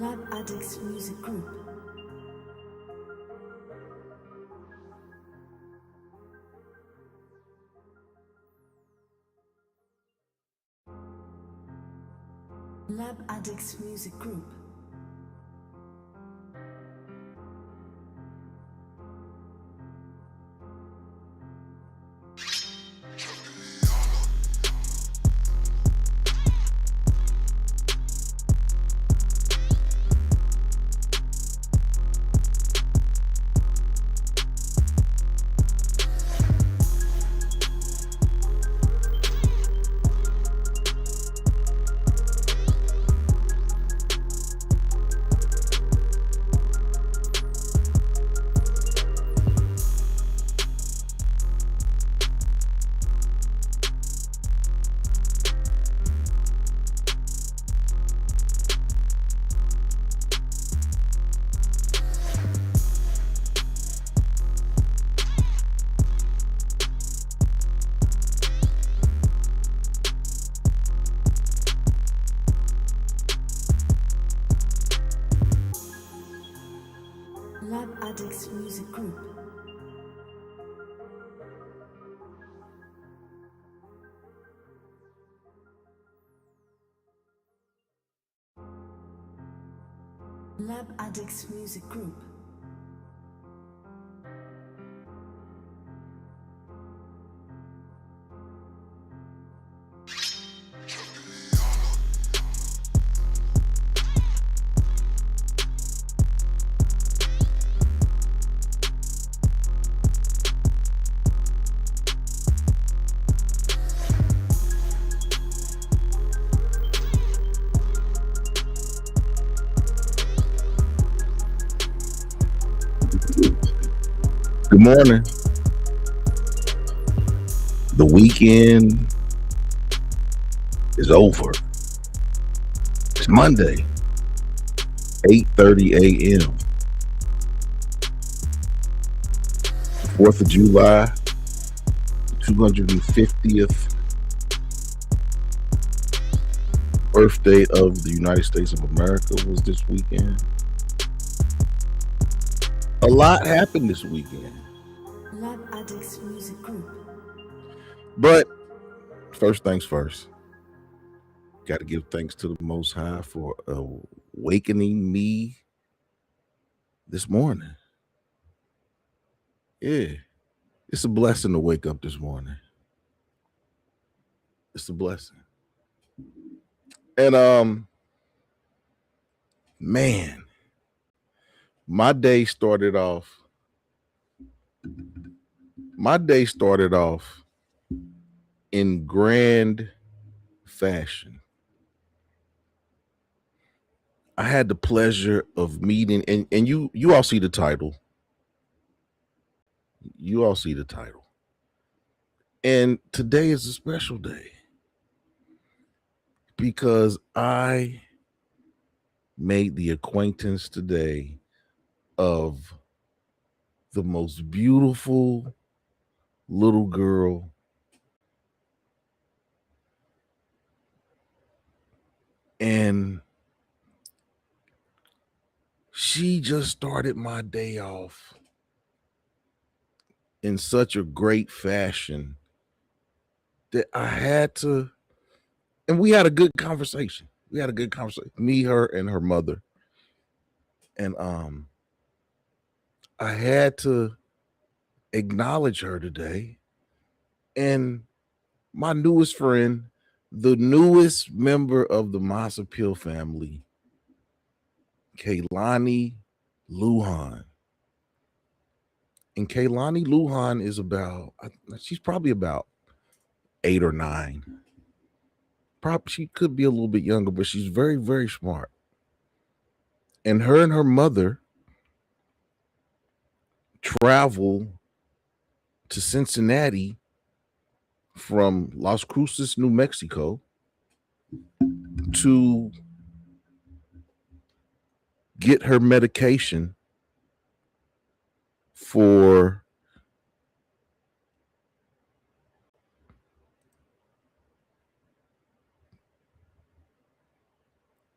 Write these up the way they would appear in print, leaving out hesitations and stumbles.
Lab Addicts Music Group. Lab Addicts Music Group. Lab Addicts Music Group. Lab Addicts Music Group. Good morning. The weekend is over. It's Monday, 8:30 a.m. 4th of July, 250th birthday of the United States of America was this weekend. A lot happened this weekend. Lab Addicts Music Group. But first things first, got to give thanks to the Most High for awakening me this morning. Yeah, it's a blessing to wake up this morning. It's a blessing. And man, my day started off in grand fashion. I had the pleasure of meeting, and you all see the title. You all see the title. And today is a special day because I made the acquaintance today of the most beautiful little girl and she just started my day off in such a great fashion that I had to, and we had a good conversation. Me, her, and her mother. And I had to acknowledge her today. And my newest friend, the newest member of the Maas Appeal family, Kaylonnie Lujan. And Kaylonnie Lujan is she's probably about 8 or 9. Probably she could be a little bit younger, but she's very, very smart. And her mother travel to Cincinnati from Las Cruces, New Mexico, to get her medication for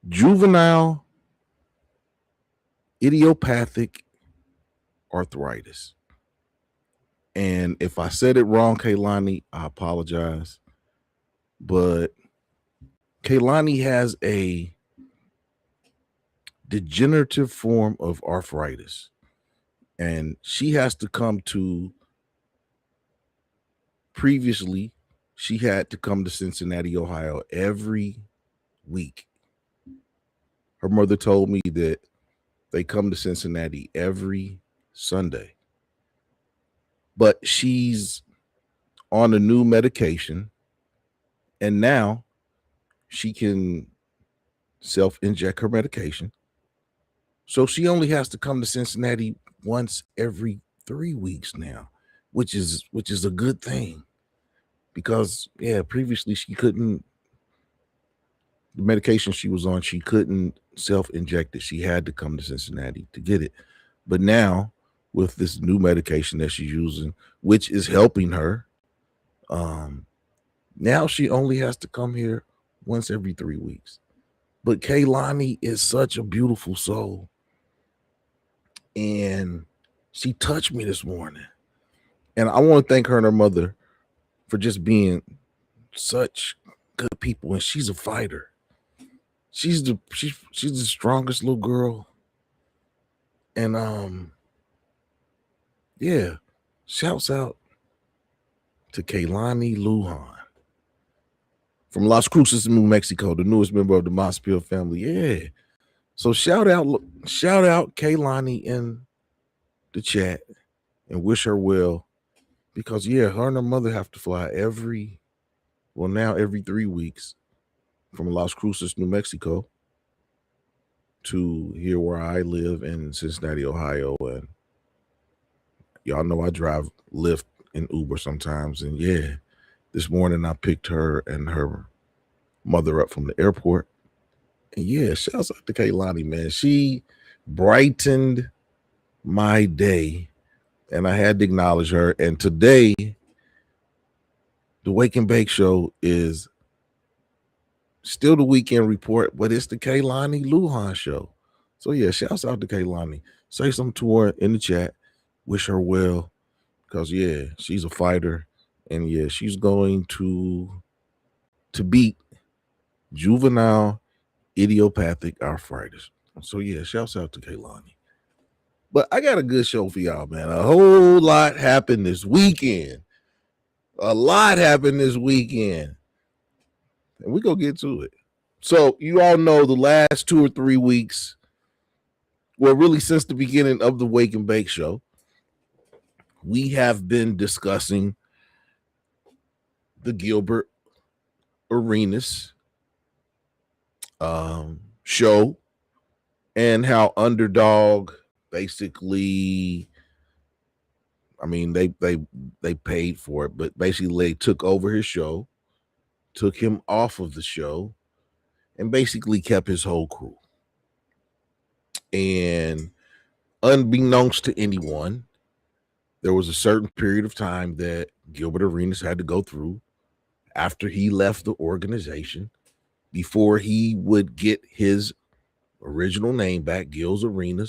juvenile idiopathic arthritis. And if I said it wrong, Kaylonnie, I apologize. But Kaylonnie has a degenerative form of arthritis. And she has to come to, previously, she had to come to Cincinnati, Ohio every week. Her mother told me that they come to Cincinnati every Sunday. But she's on a new medication, and now she can self-inject her medication. So she only has to come to Cincinnati once every 3 weeks now, which is a good thing. Because previously she couldn't, the medication she was on, she couldn't self-inject it. She had to come to Cincinnati to get it. But now, with this new medication that she's using, which is helping her, now she only has to come here once every 3 weeks. But Kaylonnie is such a beautiful soul. And she touched me this morning. And I want to thank her and her mother for just being such good people. And she's a fighter. She's the strongest little girl. And shouts out to Kaylonnie Lujan from Las Cruces, New Mexico, the newest member of the Maas family. Yeah. So shout out Kaylonnie in the chat and wish her well, because her and her mother have to fly every 3 weeks from Las Cruces, New Mexico to here where I live in Cincinnati, Ohio. And y'all know I drive Lyft and Uber sometimes. And this morning I picked her and her mother up from the airport. And shouts out to Kaylonnie, man. She brightened my day, and I had to acknowledge her. And today, the Wake and Bake Show is still the weekend report, but it's the Kaylonnie Lujan show. So shouts out to Kaylonnie. Say something to her in the chat. Wish her well, because she's a fighter, and she's going to beat juvenile idiopathic arthritis. So shouts out to Kaylonnie. But I got a good show for y'all, man. A whole lot happened this weekend. And we gonna get to it. So you all know the last 2 or 3 weeks, well, really since the beginning of the Wake and Bake Show, we have been discussing the Gilbert Arenas show and how Underdog basically, I mean, they paid for it, but basically they took over his show, took him off of the show, and basically kept his whole crew. And unbeknownst to anyone, there was a certain period of time that Gilbert Arenas had to go through after he left the organization before he would get his original name back, Gil's Arena,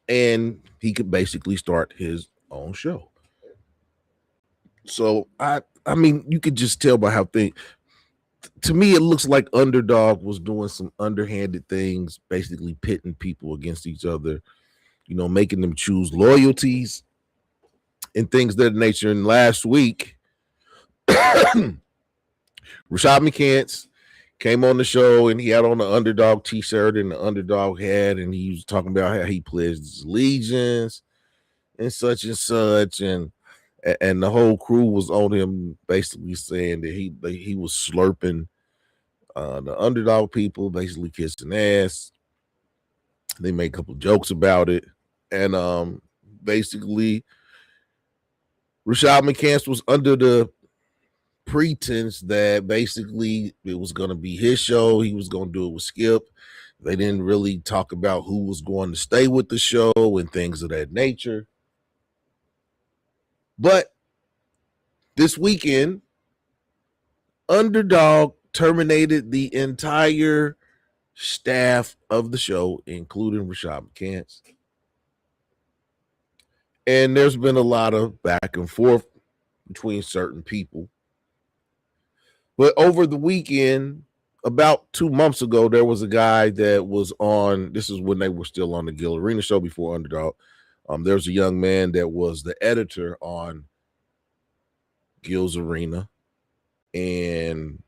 and he could basically start his own show. So I mean, you could just tell by how things, to me, it looks like Underdog was doing some underhanded things, basically pitting people against each other, making them choose loyalties and things of that nature. And last week, Rashad McCants came on the show, and he had on the Underdog t-shirt and the Underdog hat, and he was talking about how he pledged his allegiance and such, and the whole crew was on him, basically saying that he was slurping the Underdog people, basically kissing ass. They made a couple jokes about it, and basically Rashad McCants was under the pretense that basically it was going to be his show. He was going to do it with Skip. They didn't really talk about who was going to stay with the show and things of that nature. But this weekend, Underdog terminated the entire staff of the show, including Rashad McCants. And there's been a lot of back and forth between certain people. But over the weekend, about 2 months ago, there was a guy that was on, this is when they were still on the Gil Arena show before Underdog. There's a young man that was the editor on Gil's Arena. And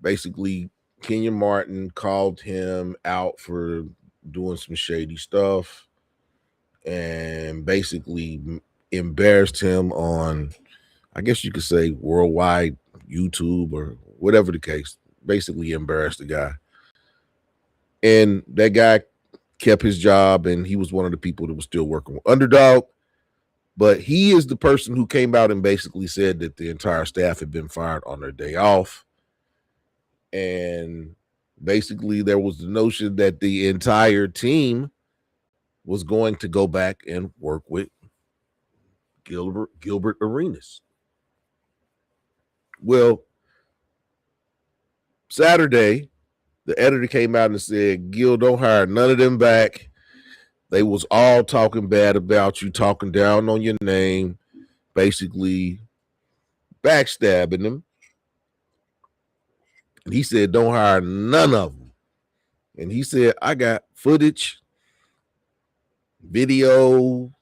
basically, Kenyon Martin called him out for doing some shady stuff and basically embarrassed him on, I guess you could say, worldwide YouTube or whatever the case. Basically embarrassed the guy. And that guy kept his job, and he was one of the people that was still working with Underdog. But he is the person who came out and basically said that the entire staff had been fired on their day off. And basically there was the notion that the entire team was going to go back and work with Gilbert Arenas. Well, Saturday, the editor came out and said, Gil, don't hire none of them back. They was all talking bad about you, talking down on your name, basically backstabbing them. And he said, don't hire none of them. And he said, I got footage, video,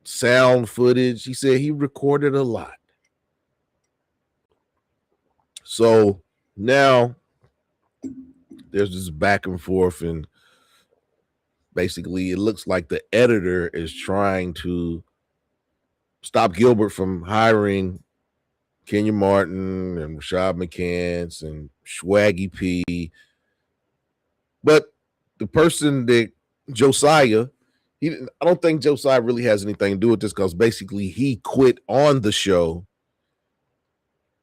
sound footage. He said he recorded a lot. So now there's this back and forth, and basically it looks like the editor is trying to stop Gilbert from hiring Kenyon Martin and Rashad McCants and Swaggy P. But the person that Josiah, I don't think Josiah really has anything to do with this, because basically he quit on the show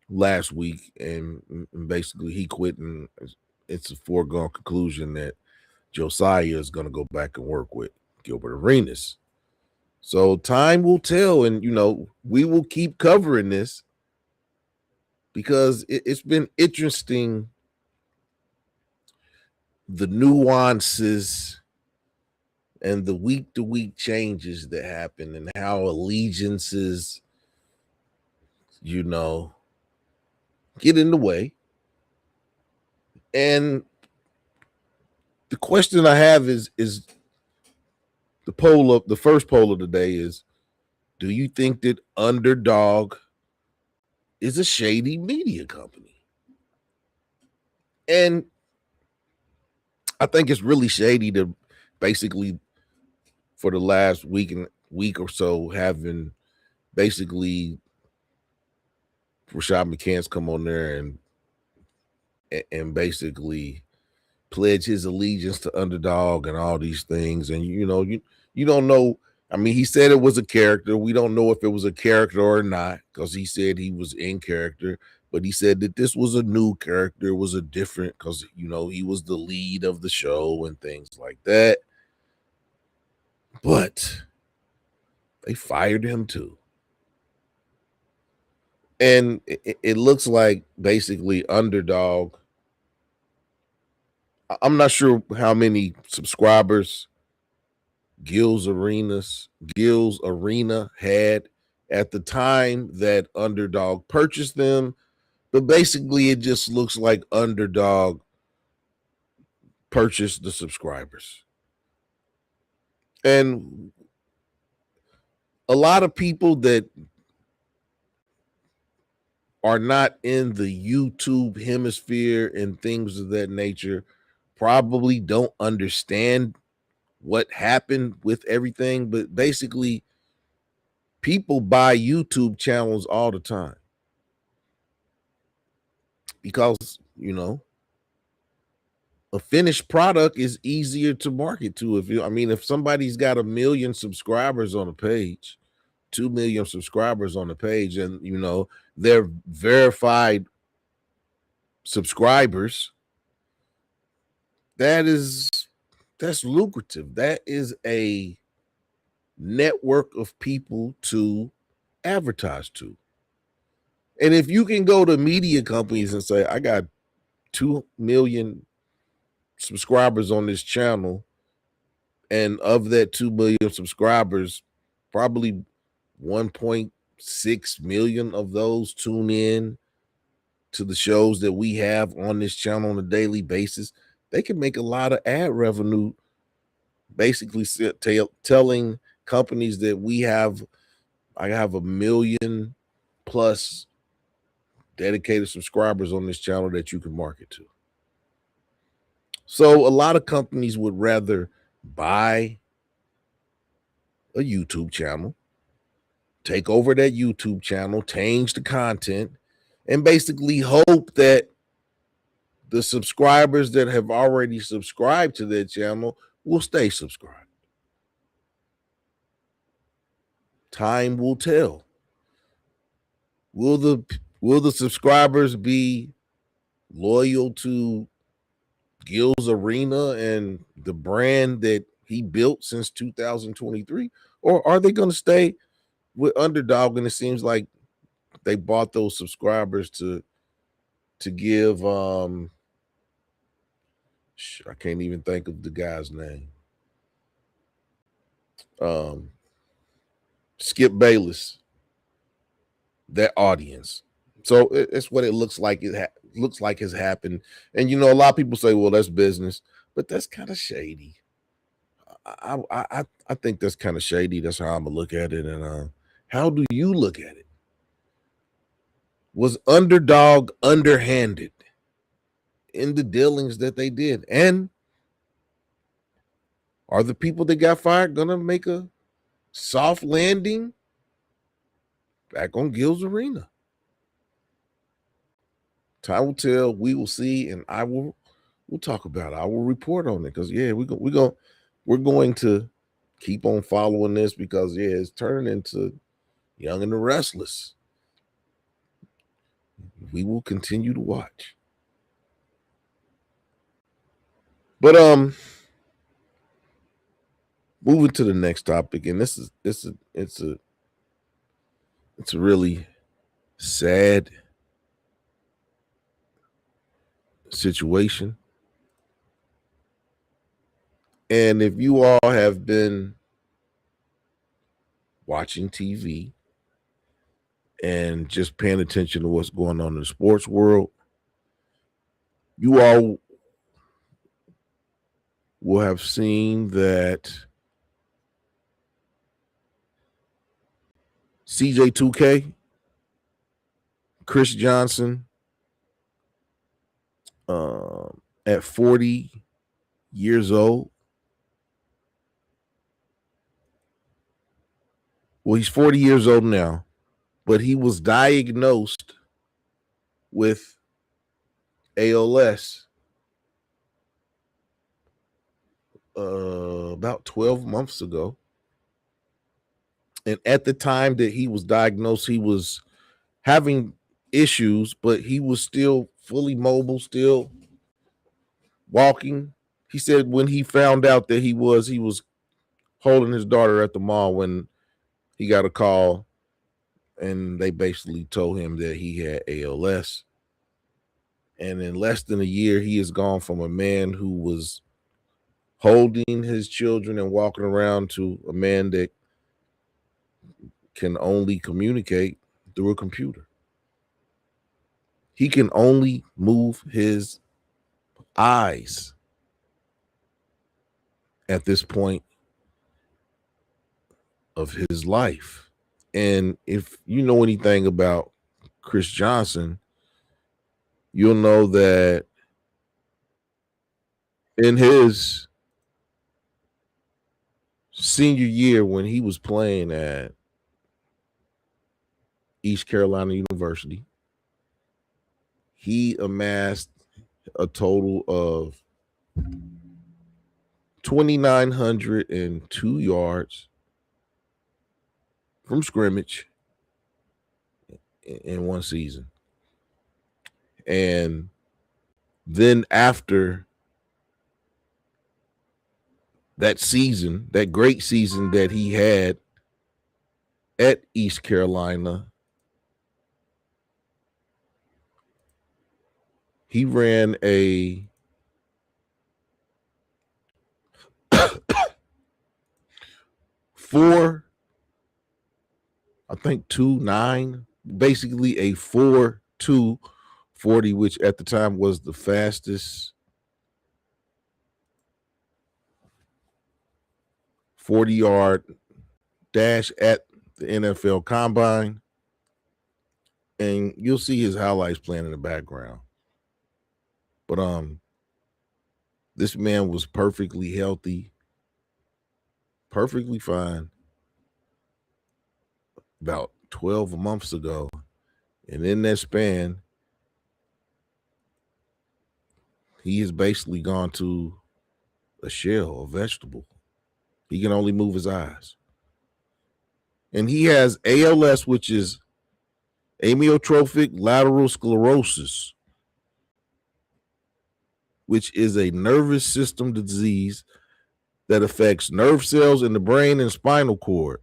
last week, and basically he quit, and it's a foregone conclusion that Josiah is going to go back and work with Gilbert Arenas. So time will tell, and we will keep covering this, because it's been interesting, the nuances and the week-to-week changes that happen, and how allegiances, get in the way. And the question I have is the first poll of the day is, do you think that Underdog is a shady media company? And I think it's really shady to basically, for the last week or so, having basically Rashad McCants come on there and basically pledge his allegiance to Underdog and all these things. And you don't know. I mean, he said it was a character. We don't know if it was a character or not, because he said he was in character, but he said that this was a new character. It was a different, because he was the lead of the show and things like that. But they fired him too. And it looks like basically Underdog, I'm not sure how many subscribers Gil's Arena had at the time that Underdog purchased them, but basically it just looks like Underdog purchased the subscribers. And a lot of people that are not in the YouTube hemisphere and things of that nature probably don't understand what happened with everything, but basically people buy YouTube channels all the time because, a finished product is easier to market to. If somebody's got 1 million subscribers on a page, 2 million subscribers on the page, and they're verified subscribers, that's lucrative. That is a network of people to advertise to. And if you can go to media companies and say, I got 2 million subscribers on this channel, and of that 2 million subscribers, probably 1.6 million of those tune in to the shows that we have on this channel on a daily basis. They can make a lot of ad revenue, basically telling companies that I have 1 million plus dedicated subscribers on this channel that you can market to. So a lot of companies would rather buy a YouTube channel, take over that YouTube channel, change the content, and basically hope that the subscribers that have already subscribed to that channel will stay subscribed. Time will tell. Will the subscribers be loyal to Gil's Arena and the brand that he built since 2023? Or are they going to stay with Underdog? And it seems like they bought those subscribers to give I can't even think of the guy's name. Skip Bayless, that audience. So it's what it looks like. Looks like has happened. And a lot of people say, well, that's business, but that's kind of shady. I think that's kind of shady. That's how I'm gonna look at it. And how do you look at it? Was Underdog underhanded in the dealings that they did? And are the people that got fired gonna make a soft landing back on Gil's Arena? Time will tell. We will see, and we'll talk about it. I will report on it because we're going to keep on following this because it's turning into Young and the Restless. We will continue to watch. But moving to the next topic, and it's a really sad situation. And if you all have been watching TV and just paying attention to what's going on in the sports world, you all will have seen that CJ2K, Chris Johnson, at 40 years old. Well, he's 40 years old now, but he was diagnosed with ALS about 12 months ago. And at the time that he was diagnosed, he was having issues, but he was still fully mobile, still walking. He said when he found out that he was holding his daughter at the mall when he got a call and they basically told him that he had ALS. And in less than a year, he has gone from a man who was holding his children and walking around to a man that can only communicate through a computer. He can only move his eyes at this point of his life. And if you know anything about Chris Johnson, you'll know that in his senior year when he was playing at East Carolina University, he amassed a total of 2,902 yards from scrimmage in one season. And then after that season, that great season that he had at East Carolina, he ran a 4.29, basically a 4.240, which at the time was the fastest 40-yard dash at the NFL Combine. And you'll see his highlights playing in the background. But this man was perfectly healthy, perfectly fine about 12 months ago. And in that span, he has basically gone to a shell, a vegetable. He can only move his eyes. And he has ALS, which is amyotrophic lateral sclerosis, which is a nervous system disease that affects nerve cells in the brain and spinal cord.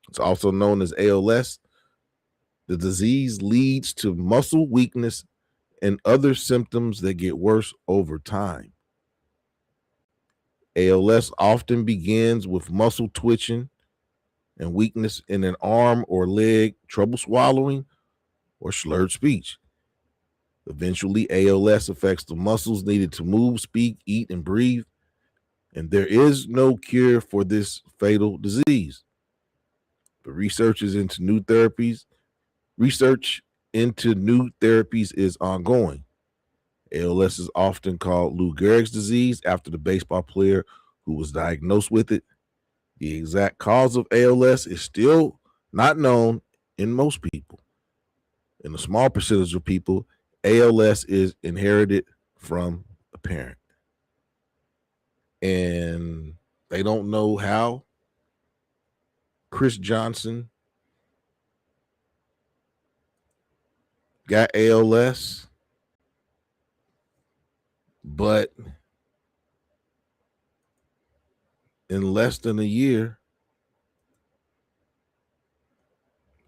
It's also known as ALS. The disease leads to muscle weakness and other symptoms that get worse over time. ALS often begins with muscle twitching and weakness in an arm or leg, trouble swallowing, or slurred speech. Eventually, ALS affects the muscles needed to move, speak, eat, and breathe, and there is no cure for this fatal disease. But research into new therapies is ongoing. ALS is often called Lou Gehrig's disease after the baseball player who was diagnosed with it. The exact cause of ALS is still not known in most people. In a small percentage of people, ALS is inherited from a parent. And they don't know how Chris Johnson got ALS, but in less than a year,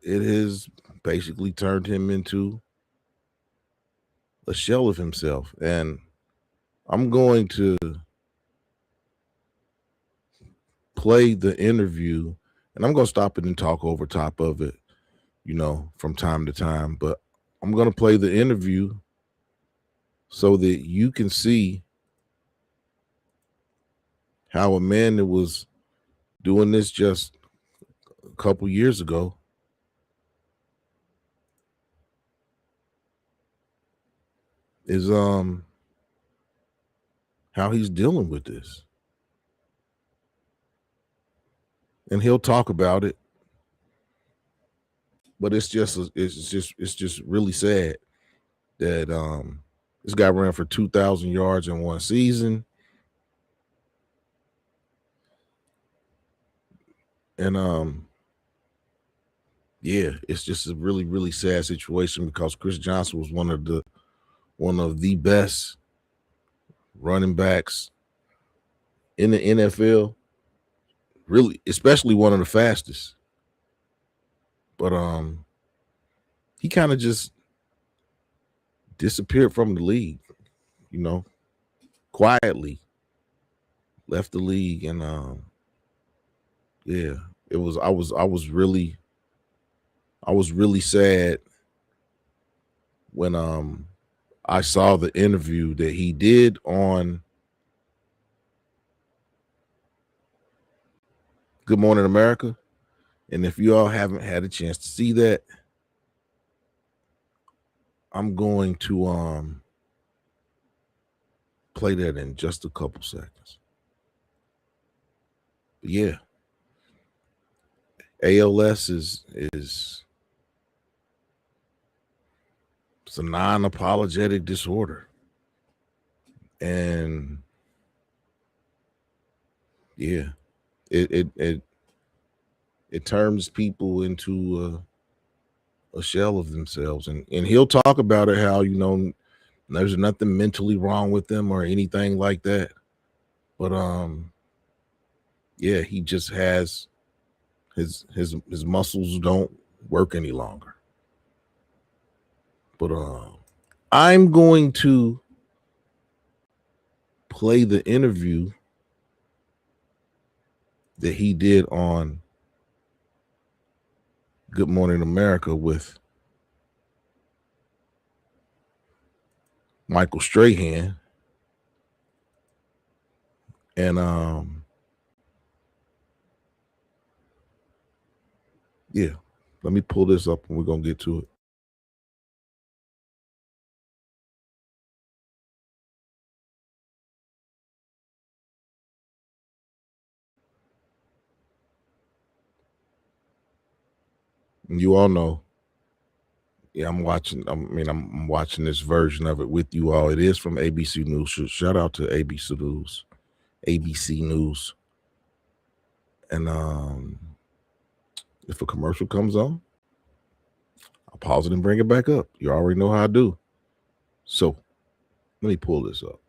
it has basically turned him into a shell of himself. And I'm going to play the interview, and I'm going to stop it and talk over top of it, from time to time. But I'm going to play the interview so that you can see how a man that was doing this just a couple years ago is how he's dealing with this. And he'll talk about it, but it's just really sad that this guy ran for 2,000 yards in one season. And it's just a really, really sad situation because Chris Johnson was one of the best running backs in the NFL, really, especially one of the fastest. But he kind of just disappeared from the league, quietly left the league. And it was I was really sad when I saw the interview that he did on Good Morning America. And if you all haven't had a chance to see that, I'm going to play that in just a couple seconds. But yeah, ALS is it's a non-apologetic disorder. And yeah, it turns people into a shell of themselves. And he'll talk about it, how, there's nothing mentally wrong with them or anything like that. But he just has his muscles don't work any longer. But I'm going to play the interview that he did on Good Morning America with Michael Strahan. And yeah, let me pull this up and we're gonna get to it. And you all know, yeah, I'm watching this version of it with you all. It is from ABC News. Shout out to ABC News. And if a commercial comes on, I'll pause it and bring it back up. You already know how I do. So let me pull this up.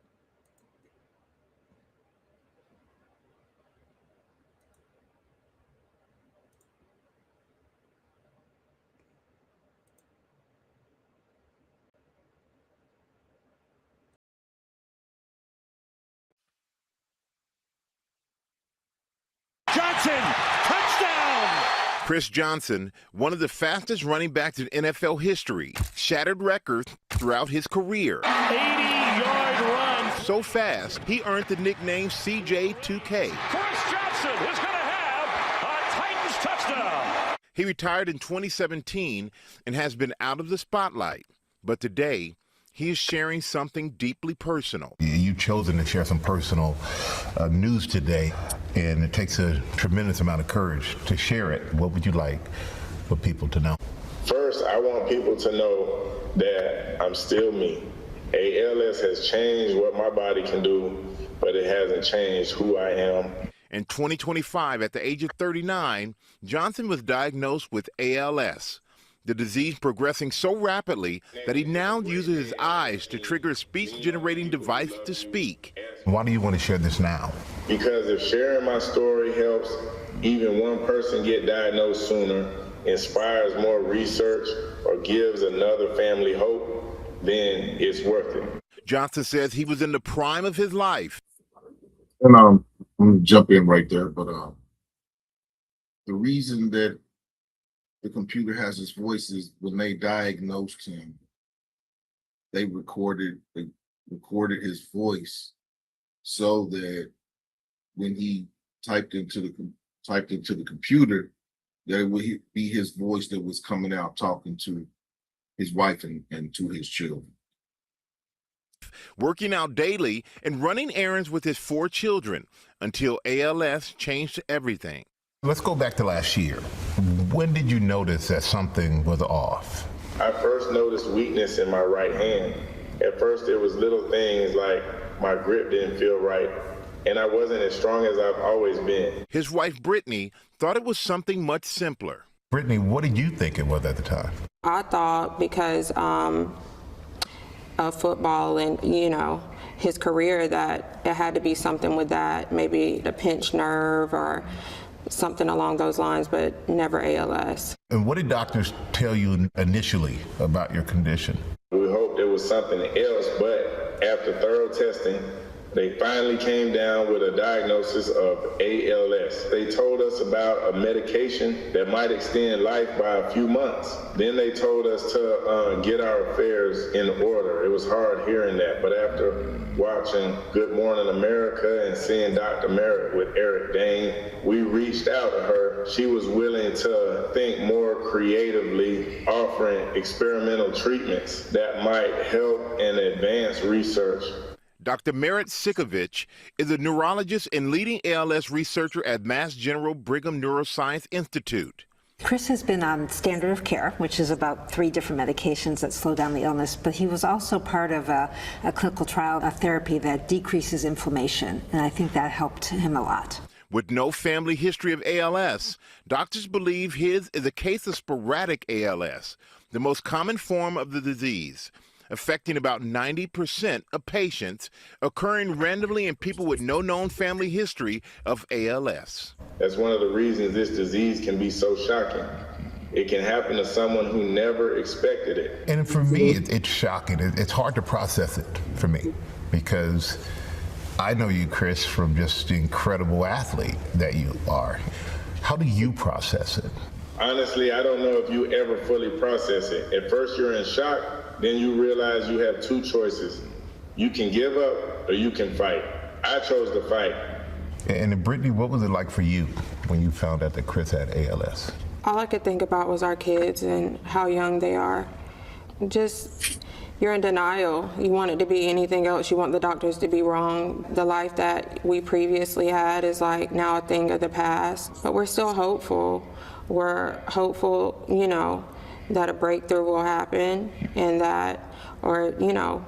Johnson, touchdown! Chris Johnson, one of the fastest running backs in NFL history, shattered records throughout his career. 80-yard run. So fast, he earned the nickname CJ2K. Chris Johnson is going to have a Titans touchdown. He retired in 2017 and has been out of the spotlight. But today, he is sharing something deeply personal. You've chosen to share some personal news today, and it takes a tremendous amount of courage to share it. What would you like for people to know? First, I want people to know that I'm still me. ALS has changed what my body can do, but it hasn't changed who I am. In 2025, at the age of 39, Johnson was diagnosed with ALS. The disease progressing so rapidly that he now uses his eyes to trigger a speech-generating device to speak. Why do you want to share this now? Because if sharing my story helps even one person get diagnosed sooner, inspires more research, or gives another family hope, then it's worth it. Johnson says he was in the prime of his life. And I'm gonna jump in right there, but the reason that the computer has his voice is when they diagnosed him, they recorded his voice so that when he typed into the computer, that it would be his voice that was coming out talking to his wife and to his children. Working out daily and running errands with his 4 children until ALS changed everything. Let's go back to last year. When did you notice that something was off? I first noticed weakness in my right hand. At first, it was little things like my grip didn't feel right, and I wasn't as strong as I've always been. His wife, Brittany, thought it was something much simpler. Brittany, what did you think it was at the time? I thought because of football and, his career, that it had to be something with that, maybe a pinched nerve or something along those lines, but never ALS. And what did doctors tell you initially about your condition? We hoped it was something else, but after thorough testing, they finally came down with a diagnosis of ALS. They told us about a medication that might extend life by a few months. Then they told us to get our affairs in order. It was hard hearing that, but after watching Good Morning America and seeing Dr. Merritt with Eric Dane, we reached out to her. She was willing to think more creatively, offering experimental treatments that might help and advance research. Dr. Merritt Sikovich is a neurologist and leading ALS researcher at Mass General Brigham Neuroscience Institute. Chris has been on standard of care, which is about 3 different medications that slow down the illness, but he was also part of a clinical trial, a therapy that decreases inflammation, and I think that helped him a lot. With no family history of ALS, doctors believe his is a case of sporadic ALS, the most common form of the disease, affecting about 90% of patients, occurring randomly in people with no known family history of ALS. That's one of the reasons this disease can be so shocking. It can happen to someone who never expected it. And for me, it's shocking. It's hard to process it for me because I know you, Chris, from just the incredible athlete that you are. How do you process it? Honestly, I don't know if you ever fully process it. At first you're in shock, then you realize you have two choices. You can give up or you can fight. I chose to fight. And Brittany, what was it like for you when you found out that Chris had ALS? All I could think about was our kids and how young they are. Just, you're in denial. You want it to be anything else. You want the doctors to be wrong. The life that we previously had is like now a thing of the past. But we're still hopeful. We're hopeful, you know, that a breakthrough will happen and that, or, you know,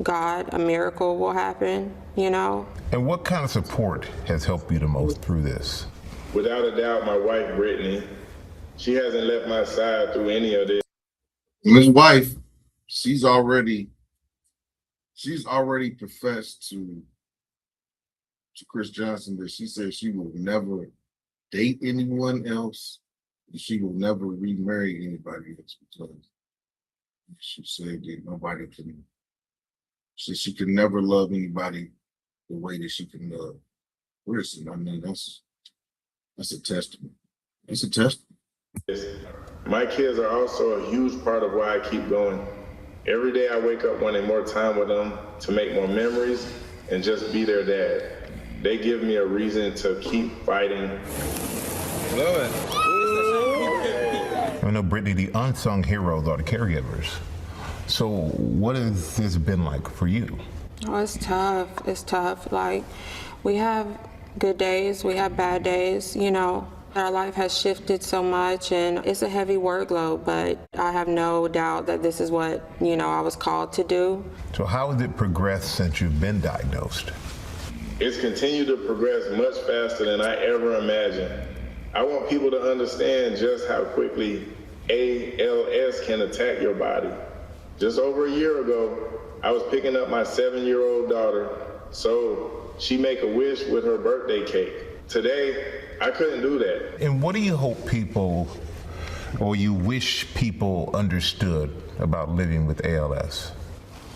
God, a miracle will happen, you know. And what kind of support has helped you the most through this? Without a doubt, my wife, Brittany, she hasn't left my side through any of this. And his wife, she's already professed to Chris Johnson that she said she will never date anyone else, and she will never remarry anybody else because she said that nobody can. She said she could never love anybody the way that she can love Chris. And I mean, that's a testament. It's a testament. My kids are also a huge part of why I keep going. Every day I wake up wanting more time with them to make more memories and just be their dad. They give me a reason to keep fighting. Love it. I know, Brittany, the unsung heroes are the caregivers. So what has this been like for you? Oh, it's tough. It's tough. Like, we have good days, we have bad days, you know. Our life has shifted so much and it's a heavy workload, but I have no doubt that this is what, you know, I was called to do. So how has it progressed since you've been diagnosed? It's continued to progress much faster than I ever imagined. I want people to understand just how quickly ALS can attack your body. Just over a year ago, I was picking up my 7-year-old daughter, so she make a wish with her birthday cake. Today, I couldn't do that. And what do you hope people, or you wish people understood about living with ALS?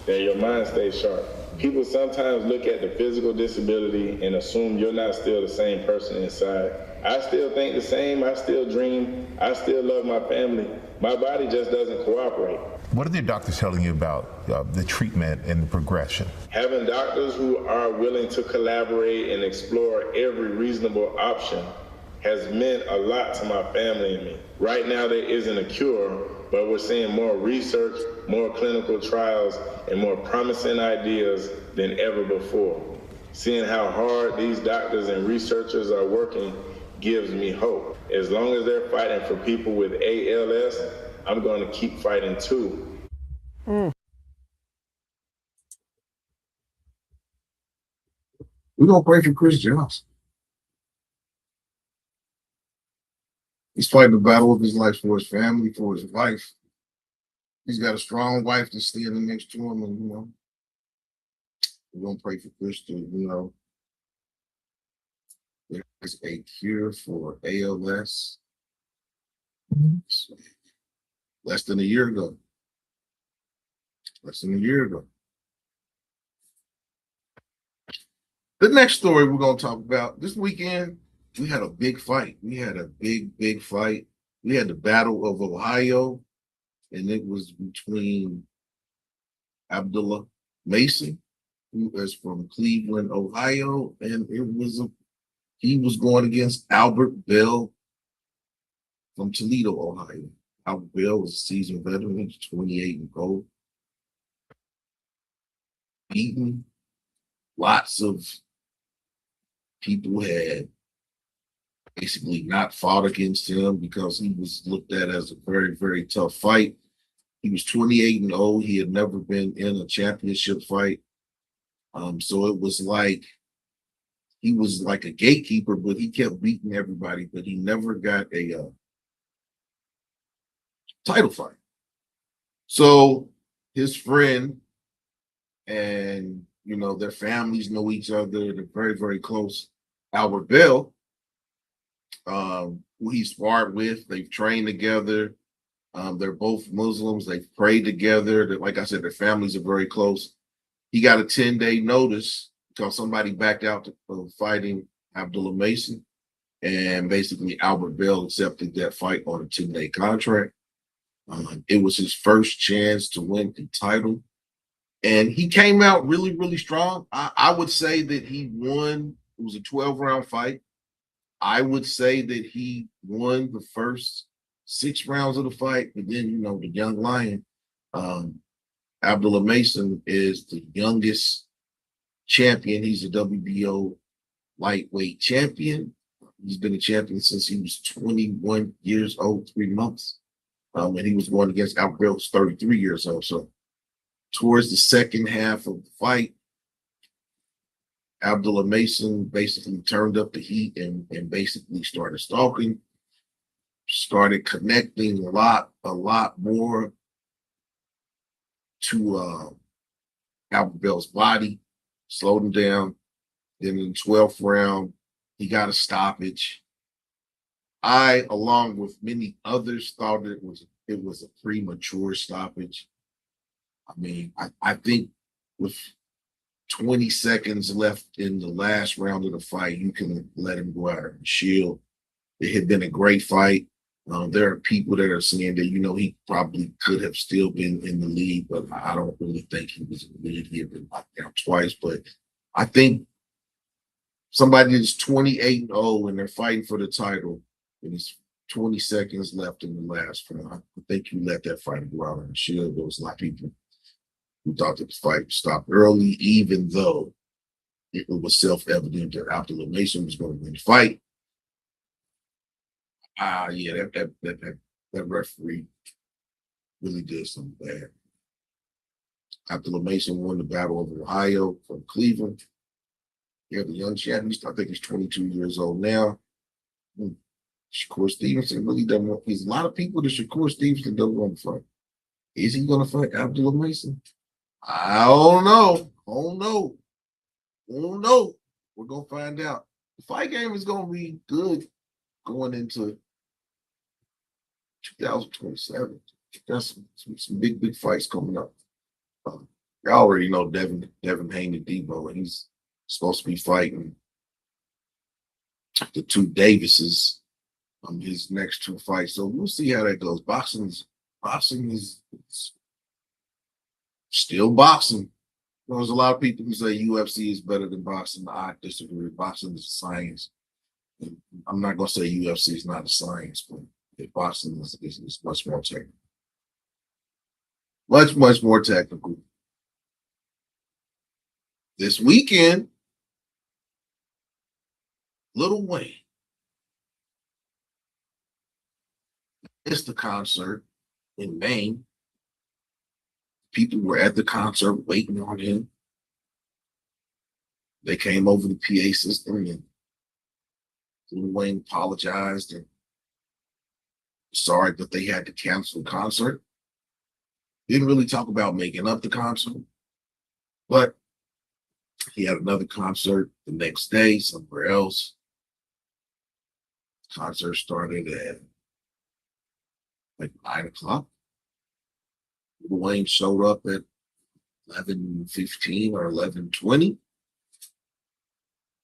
That your mind stays sharp. People sometimes look at the physical disability and assume you're not still the same person inside. I still think the same, I still dream, I still love my family. My body just doesn't cooperate. What are the doctors telling you about the treatment and the progression? Having doctors who are willing to collaborate and explore every reasonable option has meant a lot to my family and me. Right now there isn't a cure, but we're seeing more research, more clinical trials, and more promising ideas than ever before. Seeing how hard these doctors and researchers are working gives me hope. As long as they're fighting for people with ALS, I'm going to keep fighting too. We're going to pray for Chris Johnson. He's fighting the battle of his life for his family, for his wife. He's got a strong wife that's standing next to him, and, you know, we're going to pray for Chris to, you know, there's a cure for ALS. Less than a year ago. The next story we're going to talk about this weekend, we had a big fight. We had a big fight. We had the Battle of Ohio, and it was between Abdullah Mason, who is from Cleveland, Ohio, and he was going against Albert Bell from Toledo, Ohio. Albert Bell was a seasoned veteran. He's 28-0. Beaten. Lots of people had basically not fought against him because he was looked at as a very tough fight. He was 28-0. He had never been in a championship fight. So it was like he was like a gatekeeper, but he kept beating everybody, but he never got a title fight. So his friend and, you know, their families know each other. They're very close. Albert Bell, who he sparred with, they've trained together. They're both Muslims. They've prayed together. Like I said, their families are very close. He got a 10-day notice because somebody backed out of fighting Abdullah Mason. And basically, Albert Bell accepted that fight on a 10-day contract. It was his first chance to win the title. And he came out really, really strong. I would say that he won. It was a 12-round fight. I would say that he won the first 6 rounds of the fight. But then, you know, the young lion, Abdullah Mason, is the youngest champion. He's a WBO lightweight champion. He's been a champion since he was 21 years old, 3 months. And he was going against Albert Bell, who's 33 years old. So towards the second half of the fight, Abdullah Mason basically turned up the heat and basically started stalking, started connecting a lot more to Albert Bell's body, slowed him down. Then in the 12th round, he got a stoppage. I, along with many others, thought it was a premature stoppage. I mean, I think with 20 seconds left in the last round of the fight, you can let him go out and shield. It had been a great fight. There are people that are saying that, you know, he probably could have still been in the lead, but I don't really think he was in the lead. He had been knocked down twice, but I think somebody that's 28-0 and they're fighting for the title, and it's 20 seconds left in the last round, I think you let that fight go out and shield. There was a lot of people who thought that the fight would stop early, even though it was self-evident that Abdullah Mason was going to win the fight. Yeah, that referee really did something bad. Abdullah Mason won the Battle of Ohio from Cleveland. Yeah, the young champion, I think he's 22 years old now. Shakur Stevenson really doesn't want. There's a lot of people that Shakur Stevenson doesn't want to fight. Is he going to fight Abdullah Mason? I don't know. We're going to find out. The fight game is going to be good going into 2027. Got some big fights coming up. You already know Devin Haney Debo, and he's supposed to be fighting the 2 Davises on his next 2 fights. So we'll see how that goes. Boxing is still boxing. There's a lot of people who say UFC is better than boxing. I disagree. Boxing is a science. And I'm not going to say UFC is not a science, but boxing is much more technical. Much more technical. This weekend, Lil Wayne. It's the concert in Maine. People were at the concert waiting on him. They came over the PA system and Lil Wayne apologized and sorry that they had to cancel the concert. Didn't really talk about making up the concert, but he had another concert the next day somewhere else. The concert started at like 9 o'clock. Lil Wayne showed up at 11:15 or 11:20.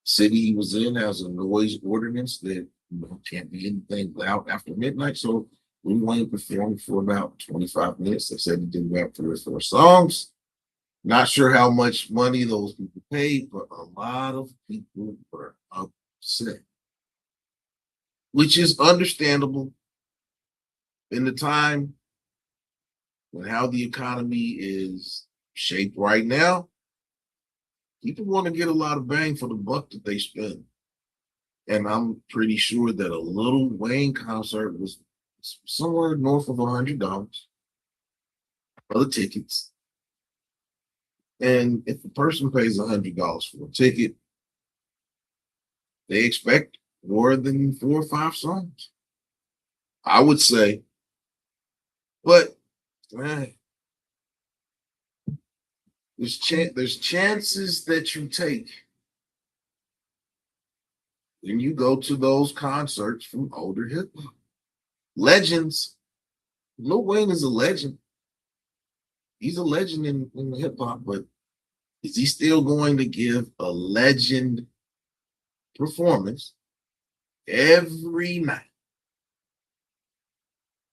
City he was in has a noise ordinance that can't be anything loud after midnight. So Lil Wayne performed for about 25 minutes. They said he did about 3 or 4 songs. Not sure how much money those people paid, but a lot of people were upset, which is understandable in the time and how the economy is shaped right now. People want to get a lot of bang for the buck that they spend. And I'm pretty sure that a Lil Wayne concert was somewhere north of $100 for the tickets. And if a person pays $100 for a ticket, they expect more than 4 or 5 songs, I would say. But man, there's chances that you take when you go to those concerts from older hip hop legends. Lil Wayne is a legend. He's a legend in hip hop, but is he still going to give a legend performance every night.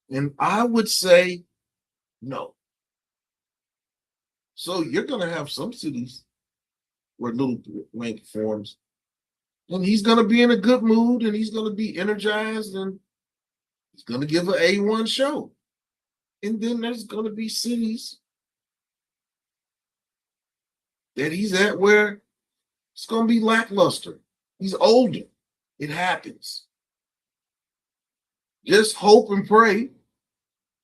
And I would say no. So you're going to have some cities where Lil Wayne performs, and he's going to be in a good mood, and he's going to be energized, and he's going to give an A1 show. And then there's going to be cities that he's at where it's going to be lackluster. He's older. It happens. Just hope and pray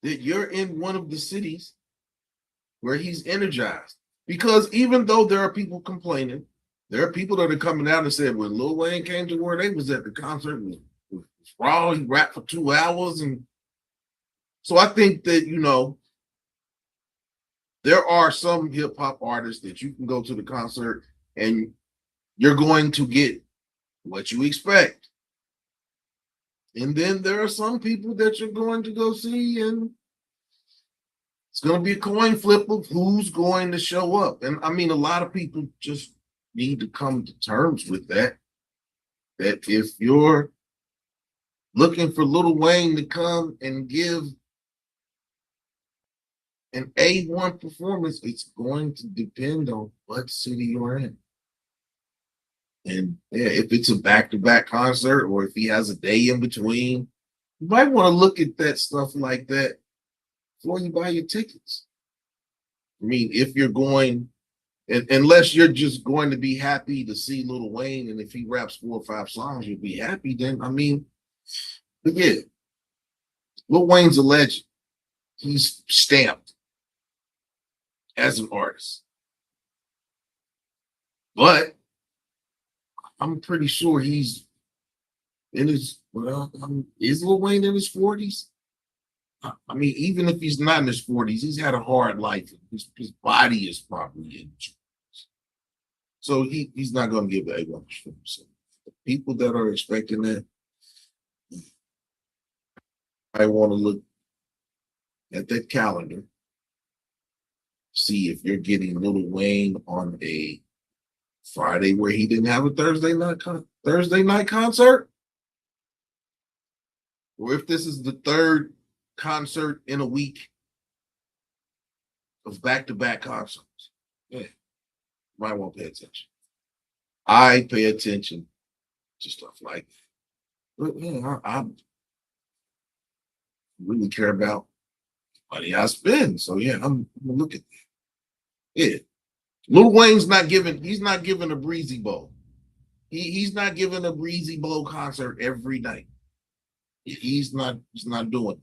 that you're in one of the cities where he's energized. Because even though there are people complaining, there are people that are coming out and said when Lil Wayne came to where they was at the concert, it was raw, he rapped for 2 hours. And so I think that, there are some hip hop artists that you can go to the concert and you're going to get what you expect. And then there are some people that you're going to go see, and it's going to be a coin flip of who's going to show up. And I mean, a lot of people just need to come to terms with that. That if you're looking for Lil Wayne to come and give an A1 performance, it's going to depend on what city you're in. And yeah, if it's a back-to-back concert or if he has a day in between, you might want to look at that stuff like that before you buy your tickets. I mean, if you're going, unless you're just going to be happy to see Lil Wayne, and if he raps 4 or 5 songs, you'll be happy, then I mean, but yeah, Lil Wayne's a legend. He's stamped as an artist. But I'm pretty sure he's in his, is Lil Wayne in his 40s? I mean, even if he's not in his 40s, he's had a hard life. His body is probably in. So he's not going to give the A1 for himself. The people that are expecting that, I want to look at that calendar, see if you're getting Lil Wayne on a Friday where he didn't have a Thursday night concert, or if this is the third concert in a week of back-to-back concerts. Yeah, might want to pay attention. I pay attention to stuff like that. But yeah, I really care about money I spend. So yeah, I'm gonna look at that. Yeah. Lil Wayne's he's not giving a Breezy Bowl. He's not giving a Breezy Bowl concert every night. He's not doing it.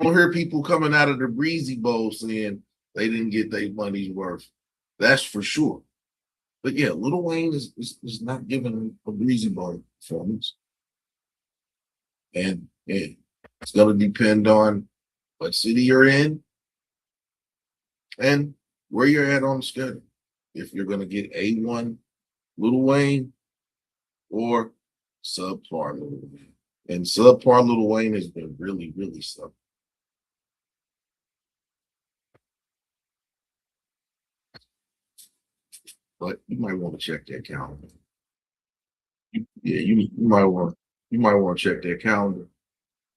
I don't hear people coming out of the Breezy Bowl saying they didn't get their money's worth. That's for sure. But yeah, Lil Wayne is not giving a Breezy Bowl performance. And yeah, it's going to depend on what city you're in and where you're at on the schedule. If you're going to get A1 Lil Wayne or subpar Lil Wayne. And subpar Lil Wayne has been really, really sub. But you might want to check that calendar. You might want to check that calendar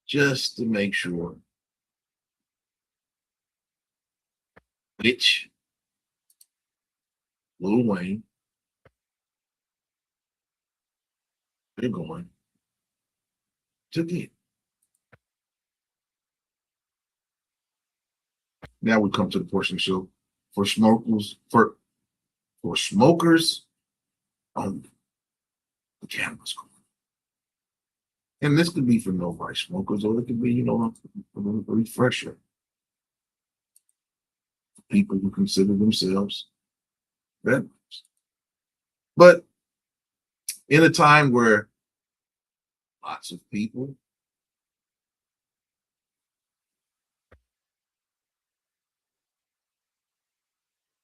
just to make sure which Lil Wayne they're going to get. Now we come to the portion of the show for smokers only. The camera's going. And this could be for nobody smokers, or it could be, a refresher. People who consider themselves veterans. But in a time where lots of people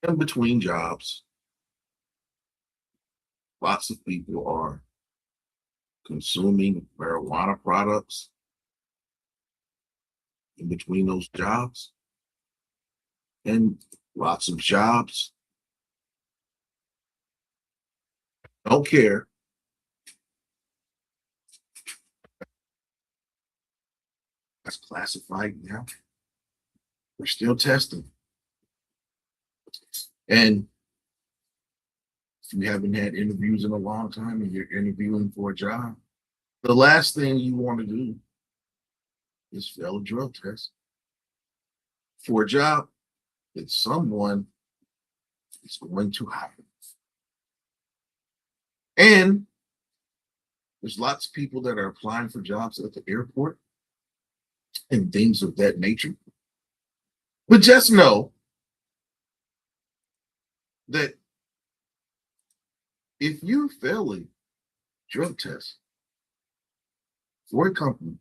in between jobs, lots of people are consuming marijuana products in between those jobs, and lots of jobs Don't care. That's classified now. We're still testing. And if you haven't had interviews in a long time and you're interviewing for a job, the last thing you want to do is fail a drug test for a job that someone is going to hire. And there's lots of people that are applying for jobs at the airport and things of that nature. But just know that if you fail a drug test for a company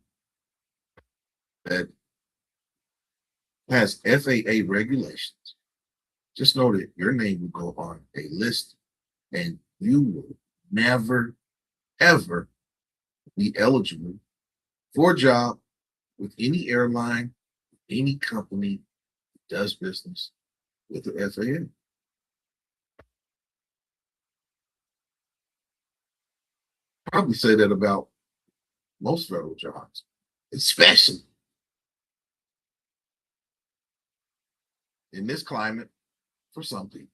that has FAA regulations, just know that your name will go on a list and you will never, ever be eligible for a job with any airline, any company that does business with the FAA. Probably say that about most federal jobs, especially in this climate for some people.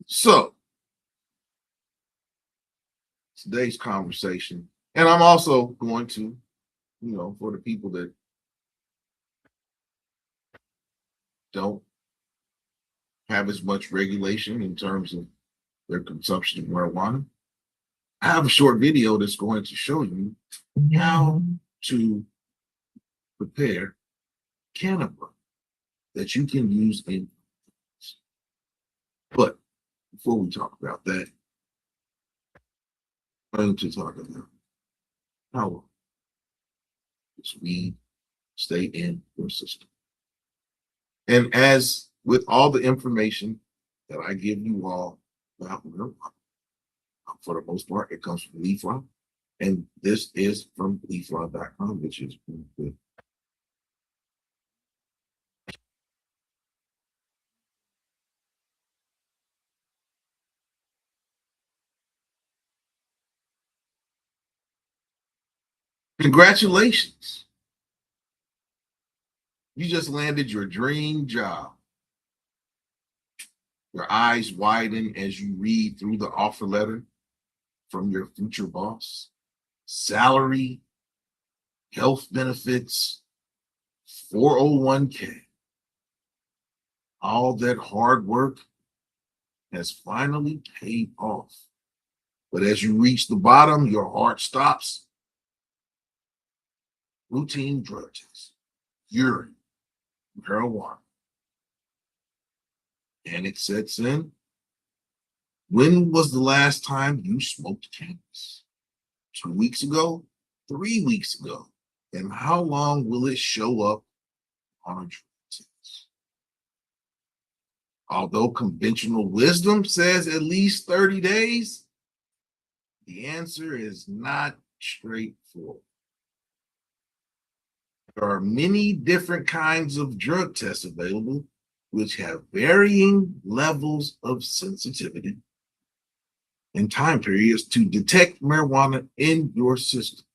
So, today's conversation, and I'm also going to, for the people that don't have as much regulation in terms of their consumption of marijuana, I have a short video that's going to show you how to prepare cannabis that you can use in. But before we talk about that, I'm going to talk about how this weed stay in your system. And as with all the information that I give you all about marijuana, for the most part, it comes from Leaflaw. And this is from leaflaw.com, which is good. Congratulations. You just landed your dream job. Your eyes widen as you read through the offer letter from your future boss. Salary, health benefits, 401k. All that hard work has finally paid off. But as you reach the bottom, your heart stops. Routine drug tests, urine, marijuana. And it sets in. When was the last time you smoked cannabis? 2 weeks ago? 3 weeks ago? And how long will it show up on a drug test? Although conventional wisdom says at least 30 days, the answer is not straightforward. There are many different kinds of drug tests available, which have varying levels of sensitivity and time periods to detect marijuana in your system.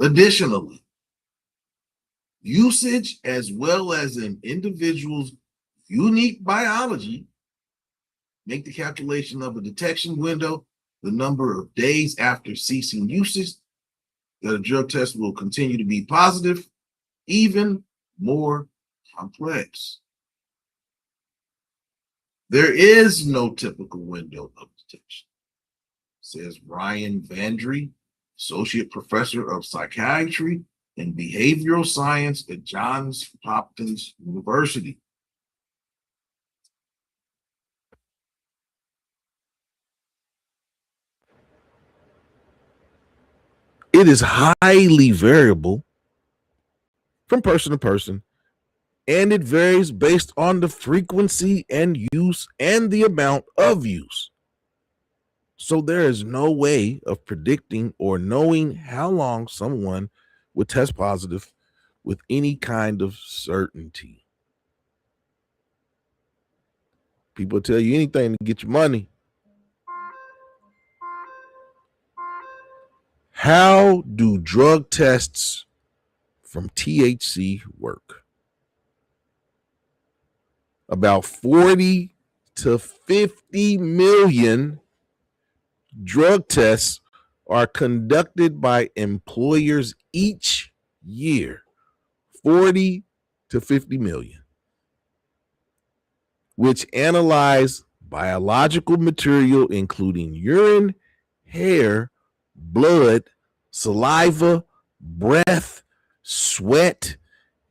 Additionally, usage as well as an individual's unique biology make the calculation of a detection window, the number of days after ceasing usage, that a drug test will continue to be positive, even more complex. There is no typical window of detection, says Ryan Vandry, Associate Professor of Psychiatry and Behavioral Science at Johns Hopkins University. It is highly variable from person to person, and it varies based on the frequency and use and the amount of use. So there is no way of predicting or knowing how long someone would test positive with any kind of certainty. People tell you anything to get your money. How do drug tests from THC work? About 40 to 50 million drug tests are conducted by employers each year. 40 to 50 million, which analyze biological material including urine, hair, blood, saliva, breath, sweat,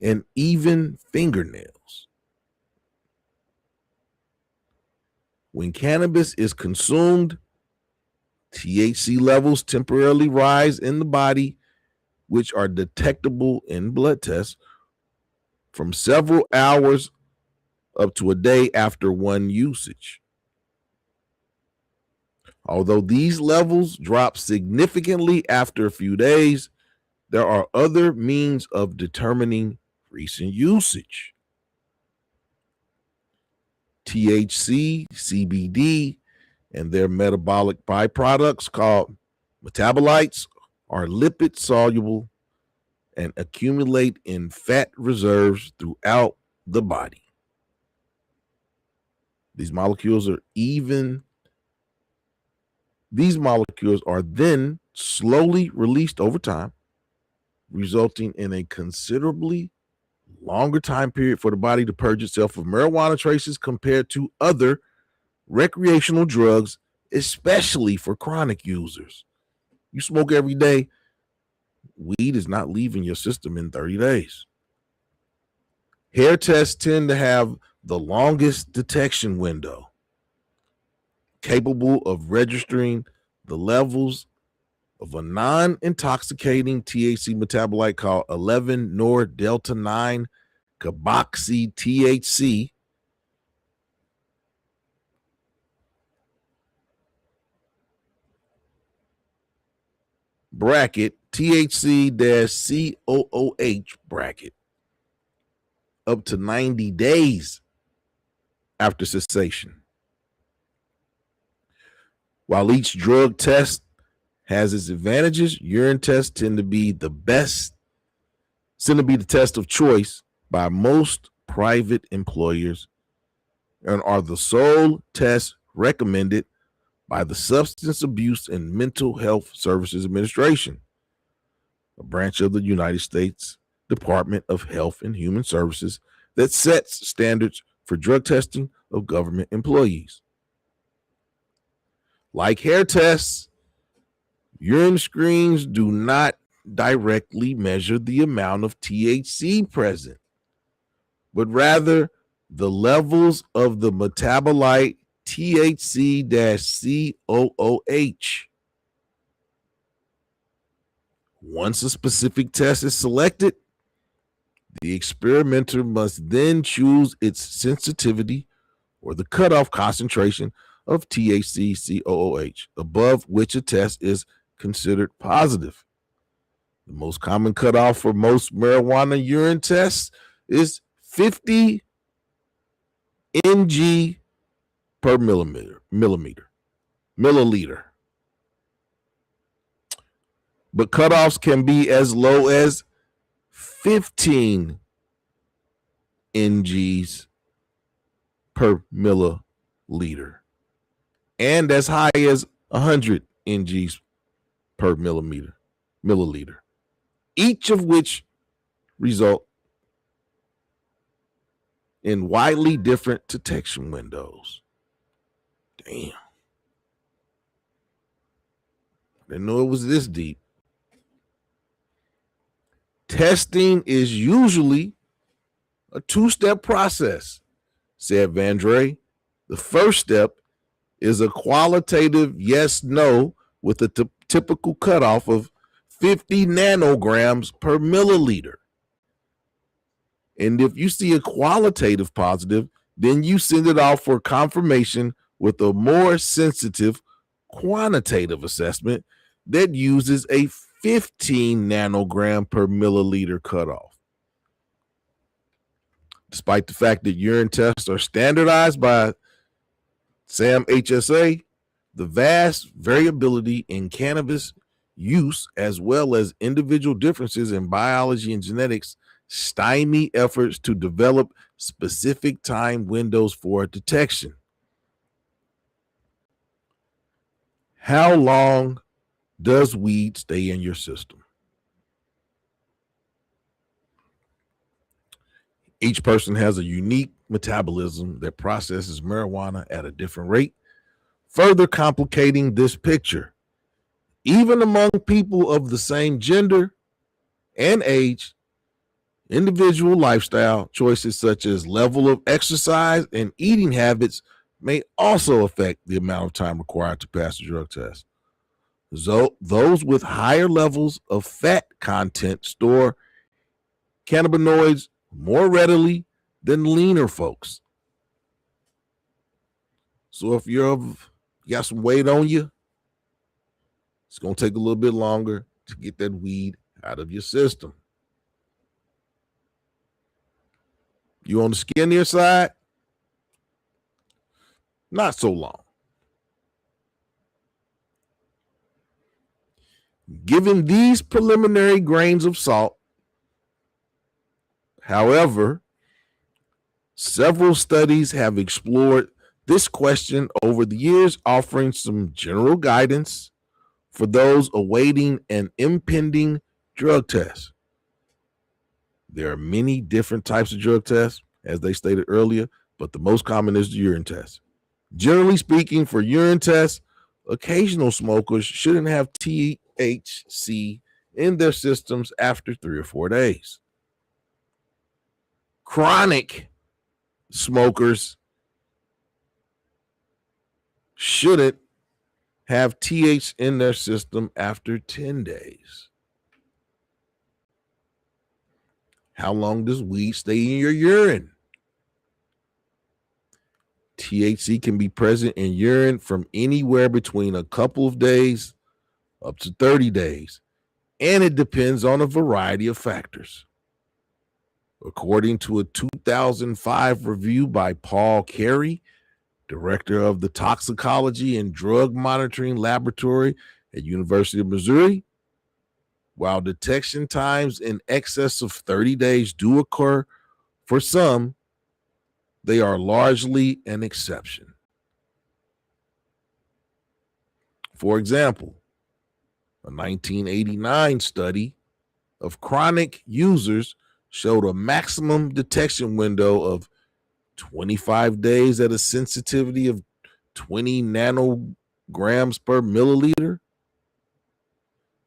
and even fingernails. When cannabis is consumed, THC levels temporarily rise in the body, which are detectable in blood tests from several hours up to a day after one usage. Although these levels drop significantly after a few days, there are other means of determining recent usage. THC, CBD, and their metabolic byproducts called metabolites are lipid soluble and accumulate in fat reserves throughout the body. These molecules are then slowly released over time, resulting in a considerably longer time period for the body to purge itself of marijuana traces compared to other recreational drugs, especially for chronic users. You smoke every day, weed is not leaving your system in 30 days. Hair tests tend to have the longest detection window, capable of registering the levels of a non-intoxicating THC metabolite called 11-nor-delta-9 carboxy THC, bracket THC-COOH bracket up to 90 days after cessation. While each drug test has its advantages, urine tests tend to be the test of choice by most private employers and are the sole tests recommended by the Substance Abuse and Mental Health Services Administration, a branch of the United States Department of Health and Human Services that sets standards for drug testing of government employees. Like hair tests, urine screens do not directly measure the amount of THC present, but rather the levels of the metabolite THC-COOH. Once a specific test is selected, the experimenter must then choose its sensitivity or the cutoff concentration of THC-COOH, above which a test is considered positive. The most common cutoff for most marijuana urine tests is 50 ng per milliliter. But cutoffs can be as low as 15 ngs per milliliter and as high as 100 ngs per milliliter, each of which result in widely different detection windows. Damn. I didn't know it was this deep. Testing is usually a two-step process, said Vandre. The first step is a qualitative yes-no with a typical cutoff of 50 nanograms per milliliter. And if you see a qualitative positive, then you send it off for confirmation with a more sensitive quantitative assessment that uses a 15 nanogram per milliliter cutoff. Despite the fact that urine tests are standardized by SAM HSA, the vast variability in cannabis use, as well as individual differences in biology and genetics, stymie efforts to develop specific time windows for detection. How long does weed stay in your system? Each person has a unique metabolism that processes marijuana at a different rate, further complicating this picture. Even among people of the same gender and age, individual lifestyle choices such as level of exercise and eating habits may also affect the amount of time required to pass the drug test. So those with higher levels of fat content store cannabinoids more readily than leaner folks. So if you got some weight on you, it's going to take a little bit longer to get that weed out of your system. You on the skinnier side? Not so long. Given these preliminary grains of salt, however, several studies have explored this question over the years, offering some general guidance for those awaiting an impending drug test. There are many different types of drug tests, as they stated earlier, but the most common is the urine test. Generally speaking, for urine tests, occasional smokers shouldn't have THC in their systems after 3 or 4 days. Chronic smokers shouldn't have THC in their system after 10 days. How long does weed stay in your urine? THC can be present in urine from anywhere between a couple of days up to 30 days, and it depends on a variety of factors. According to a 2005 review by Paul Carey, director of the Toxicology and Drug Monitoring Laboratory at University of Missouri, while detection times in excess of 30 days do occur for some, they are largely an exception. For example, a 1989 study of chronic users showed a maximum detection window of 25 days at a sensitivity of 20 nanograms per milliliter.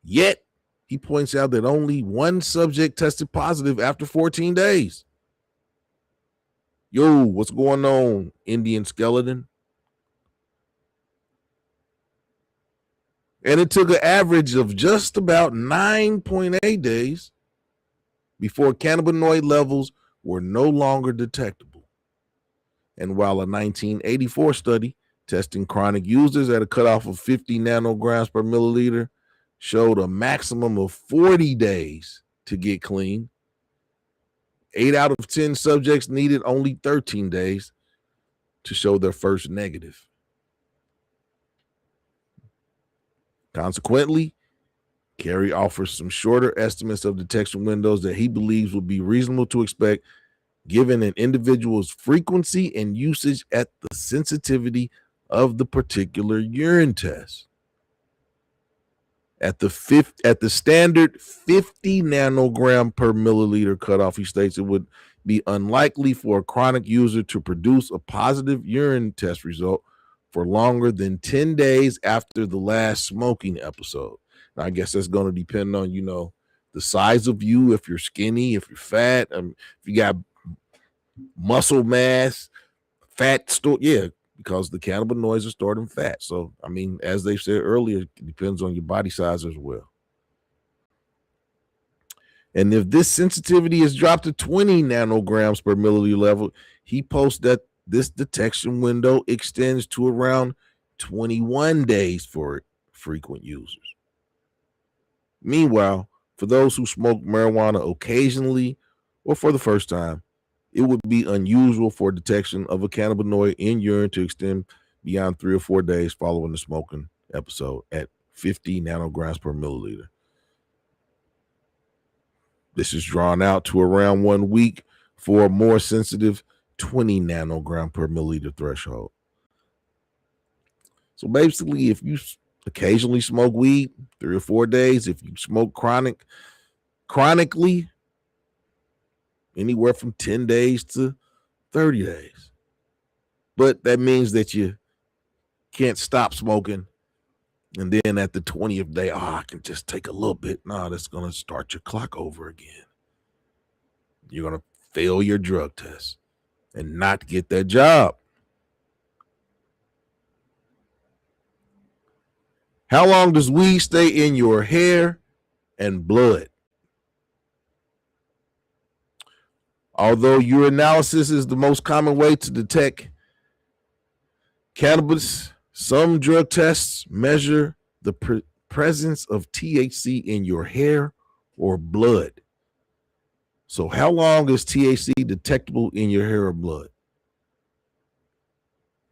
Yet, he points out that only one subject tested positive after 14 days. Yo, what's going on, Indian skeleton? And it took an average of just about 9.8 days before cannabinoid levels were no longer detectable. And while a 1984 study testing chronic users at a cutoff of 50 nanograms per milliliter showed a maximum of 40 days to get clean, 8 out of 10 subjects needed only 13 days to show their first negative. Consequently, Carey offers some shorter estimates of detection windows that he believes would be reasonable to expect given an individual's frequency and usage at the sensitivity of the particular urine test. At the standard 50 nanogram per milliliter cutoff, he states it would be unlikely for a chronic user to produce a positive urine test result for longer than 10 days after the last smoking episode. Now, I guess that's going to depend on, the size of you, if you're skinny, if you're fat, if you got muscle mass, fat stored, because the cannabinoids are stored in fat. So, as they said earlier, it depends on your body size as well. And if this sensitivity is dropped to 20 nanograms per milliliter level, he posts that this detection window extends to around 21 days for frequent users. Meanwhile, for those who smoke marijuana occasionally or for the first time, it would be unusual for detection of a cannabinoid in urine to extend beyond 3 or 4 days following the smoking episode at 50 nanograms per milliliter. This is drawn out to around 1 week for a more sensitive 20 nanogram per milliliter threshold. So basically, if you occasionally smoke weed 3 or 4 days, if you smoke chronically, anywhere from 10 days to 30 days. But that means that you can't stop smoking. And then at the 20th day, I can just take a little bit. No, that's going to start your clock over again. You're going to fail your drug test and not get that job. How long does weed stay in your hair and blood? Although urinalysis is the most common way to detect cannabis, some drug tests measure the presence of THC in your hair or blood. So how long is THC detectable in your hair or blood?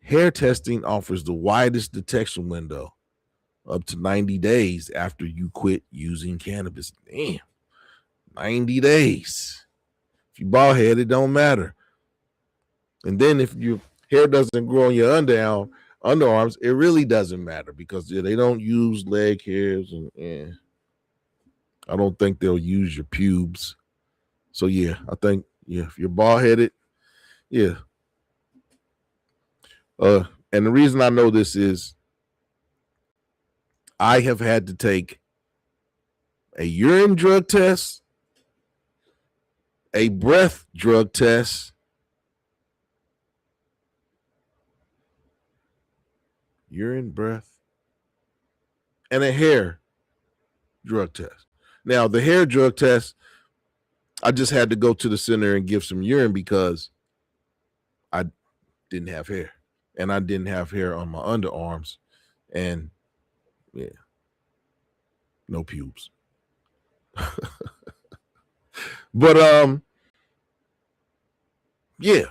Hair testing offers the widest detection window, up to 90 days after you quit using cannabis. Damn, 90 days. If you bald head, it don't matter. And then if your hair doesn't grow on your underarms, it really doesn't matter because they don't use leg hairs, and I don't think they'll use your pubes. So yeah, I think if you're bald headed, yeah. And the reason I know this is I have had to take a urine drug test, a breath drug test, urine, breath, and a hair drug test. Now, the hair drug test, I just had to go to the center and give some urine because I didn't have hair. And I didn't have hair on my underarms. And yeah, no pubes. But yeah.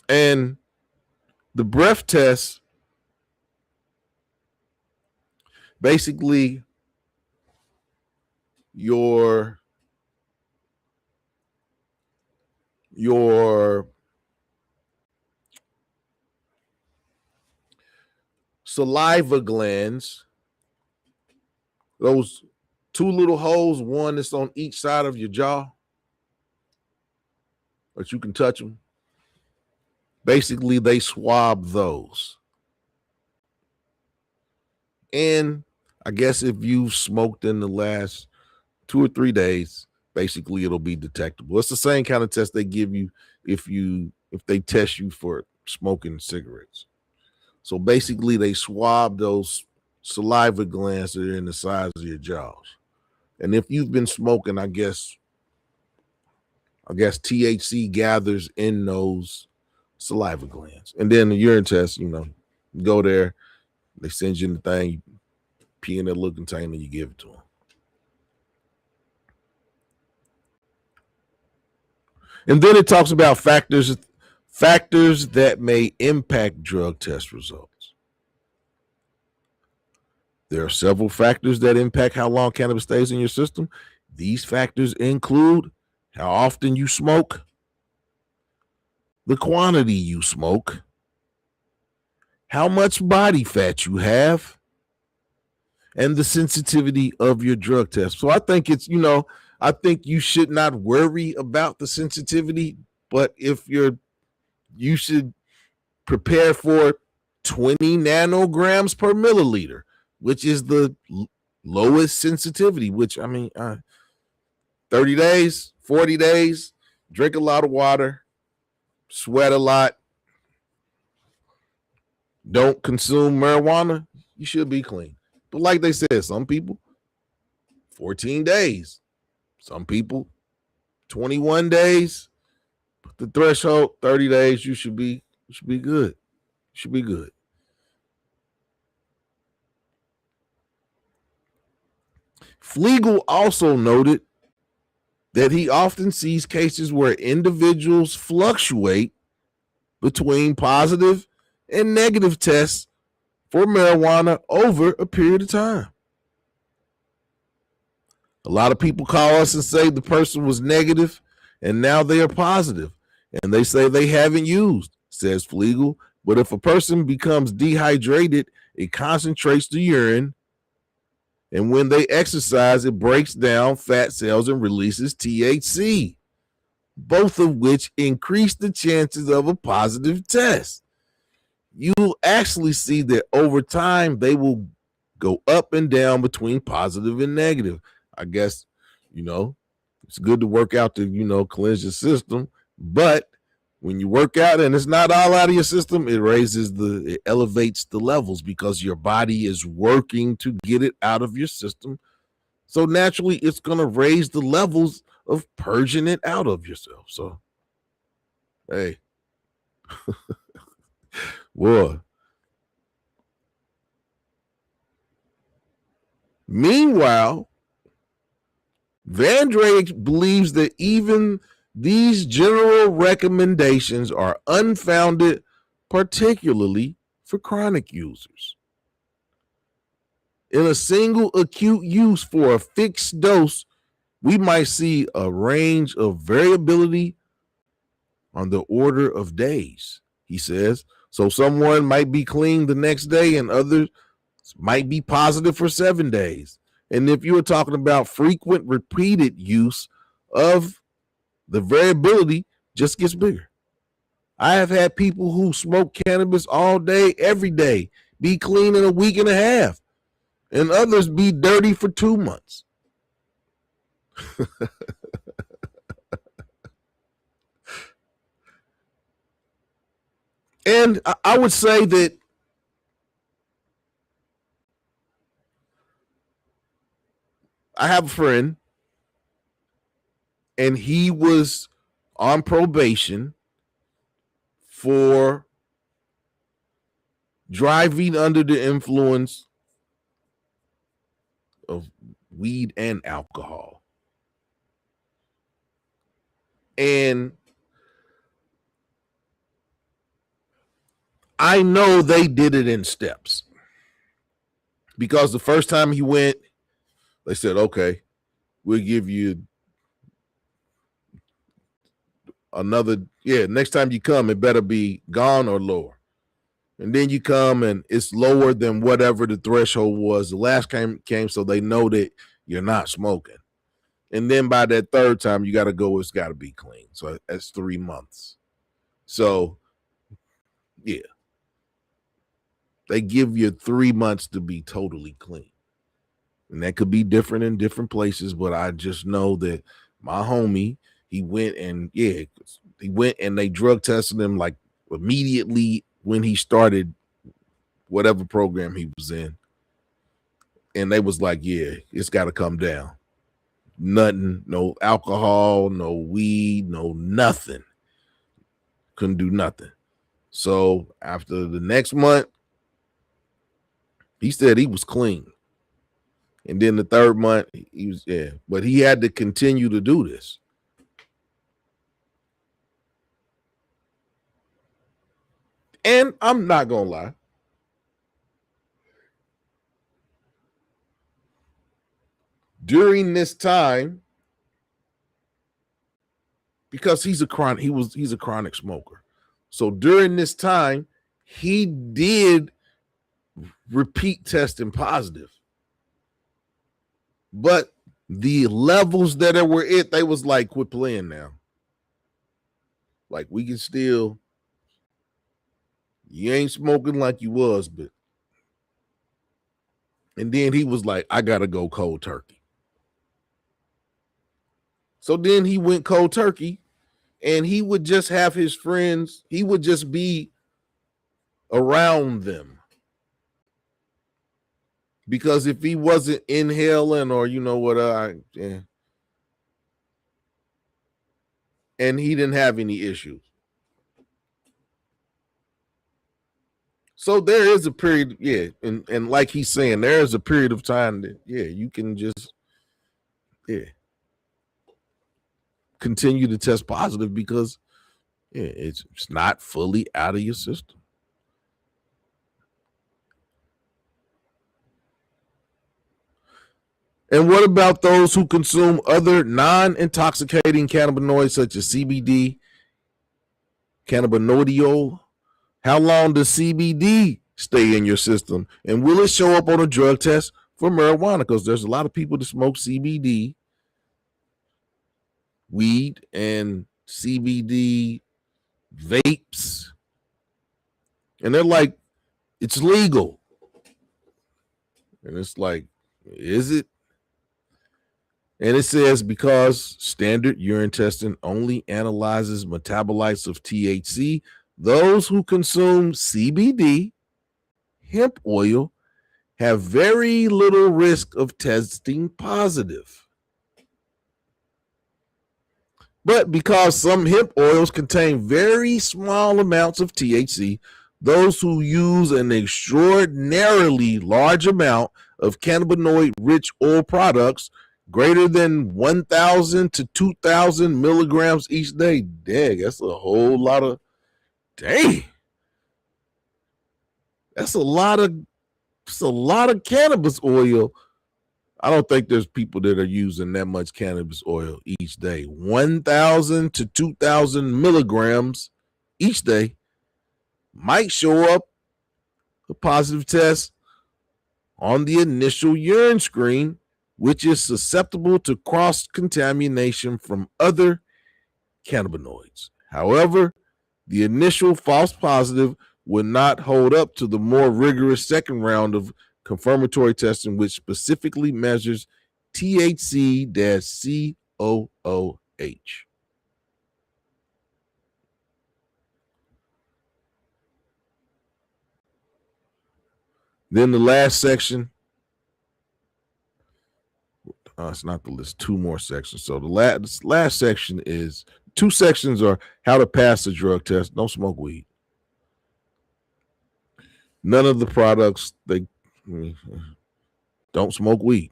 And the breath test, basically your saliva glands, those 2 little holes, one that's on each side of your jaw, but you can touch them. Basically, they swab those. And I guess if you've smoked in the last 2 or 3 days, basically it'll be detectable. It's the same kind of test they give you if they test you for smoking cigarettes. So basically they swab those saliva glands that are in the sides of your jaws. And if you've been smoking, I guess THC gathers in those saliva glands. And then the urine test, you go there, they send you the thing, you pee in that little container, you give it to them. And then it talks about factors that may impact drug test results. There are several factors that impact how long cannabis stays in your system. These factors include how often you smoke, the quantity you smoke, how much body fat you have, and the sensitivity of your drug test. So I think I think you should not worry about the sensitivity, but you should prepare for 20 nanograms per milliliter, which is the lowest sensitivity, 30 days, 40 days, drink a lot of water, sweat a lot, don't consume marijuana, you should be clean. But like they said, some people, 14 days. Some people, 21 days. But the threshold, 30 days, you should be good. Should be good. Flegel also noted that he often sees cases where individuals fluctuate between positive and negative tests for marijuana over a period of time. A lot of people call us and say the person was negative and now they are positive, and they say they haven't used, says Flegel. But if a person becomes dehydrated, it concentrates the urine, and when they exercise, it breaks down fat cells and releases THC, both of which increase the chances of a positive test. You'll actually see that over time, they will go up and down between positive and negative. I guess, it's good to work out to, cleanse your system. But when you work out and it's not all out of your system, it elevates the levels because your body is working to get it out of your system. So naturally, it's going to raise the levels of purging it out of yourself. So, hey, boy. Meanwhile, Van Drake believes that even these general recommendations are unfounded, particularly for chronic users. In a single acute use for a fixed dose, we might see a range of variability on the order of days, he says. So someone might be clean the next day and others might be positive for 7 days. And if you were talking about frequent, repeated use of, the variability just gets bigger. I have had people who smoke cannabis all day, every day, be clean in a week and a half, and others be dirty for 2 months. And I would say that I have a friend, and he was on probation for driving under the influence of weed and alcohol. And I know they did it in steps, because the first time he went, they said, okay, we'll give you another, next time you come, it better be gone or lower. And then you come and it's lower than whatever the threshold was the last came, so they know that you're not smoking. And then by that third time, you got to go, it's got to be clean. So that's 3 months. So, yeah. They give you 3 months to be totally clean. And that could be different in different places, but I just know that my homie, he went and they drug tested him like immediately when he started whatever program he was in. And they was like, yeah, it's got to come down. Nothing, no alcohol, no weed, no nothing. Couldn't do nothing. So after the next month, he said he was clean. And then the third month, he was, but he had to continue to do this. And I'm not going to lie. During this time, because he's a chronic smoker. So during this time, he did repeat testing positive. But the levels that were they was like, quit playing now. Like, we can still, you ain't smoking like you was, but. And then he was like, I got to go cold turkey. So then he went cold turkey, and he would just have his friends, he would just be around them. Because if he wasn't inhaling or and he didn't have any issues. So there is a period, and like he's saying, there is a period of time that, you can just, continue to test positive because it's not fully out of your system. And what about those who consume other non-intoxicating cannabinoids such as CBD, cannabidiol? How long does CBD stay in your system? And will it show up on a drug test for marijuana? Because there's a lot of people that smoke CBD, weed, and CBD vapes. And they're like, it's legal. And it's like, is it? And it says because standard urine testing only analyzes metabolites of THC, those who consume CBD, hemp oil, have very little risk of testing positive. But because some hemp oils contain very small amounts of THC, those who use an extraordinarily large amount of cannabinoid-rich oil products greater than 1,000 to 2,000 milligrams each day. Dang, that's a whole lot of, dang. That's a lot of cannabis oil. I don't think there's people that are using that much cannabis oil each day. 1,000 to 2,000 milligrams each day might show up a positive test on the initial urine screen, which is susceptible to cross-contamination from other cannabinoids. However, the initial false positive would not hold up to the more rigorous second round of confirmatory testing, which specifically measures THC-COOH. Then the last section, it's not the list, two more sections. So the last section is, two sections are how to pass the drug test. Don't smoke weed. None of the products, don't smoke weed.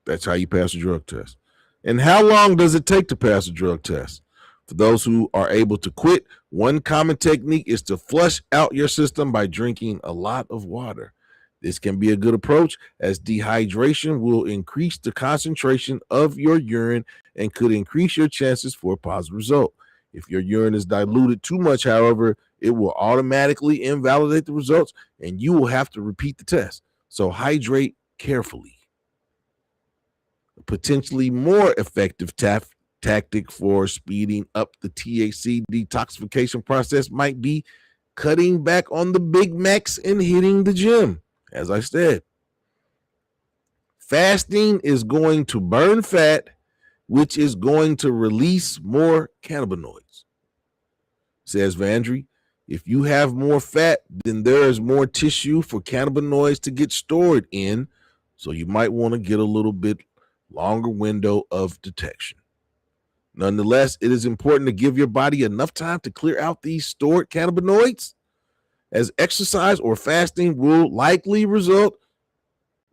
That's how you pass a drug test. And how long does it take to pass a drug test? For those who are able to quit, one common technique is to flush out your system by drinking a lot of water. This can be a good approach, as dehydration will increase the concentration of your urine and could increase your chances for a positive result. If your urine is diluted too much, however, it will automatically invalidate the results and you will have to repeat the test. So hydrate carefully. A potentially more effective tactic for speeding up the THC detoxification process might be cutting back on the Big Macs and hitting the gym. As I said, fasting is going to burn fat, which is going to release more cannabinoids. Says Vandry, if you have more fat, then there is more tissue for cannabinoids to get stored in, so you might want to get a little bit longer window of detection. Nonetheless, it is important to give your body enough time to clear out these stored cannabinoids, as exercise or fasting will likely result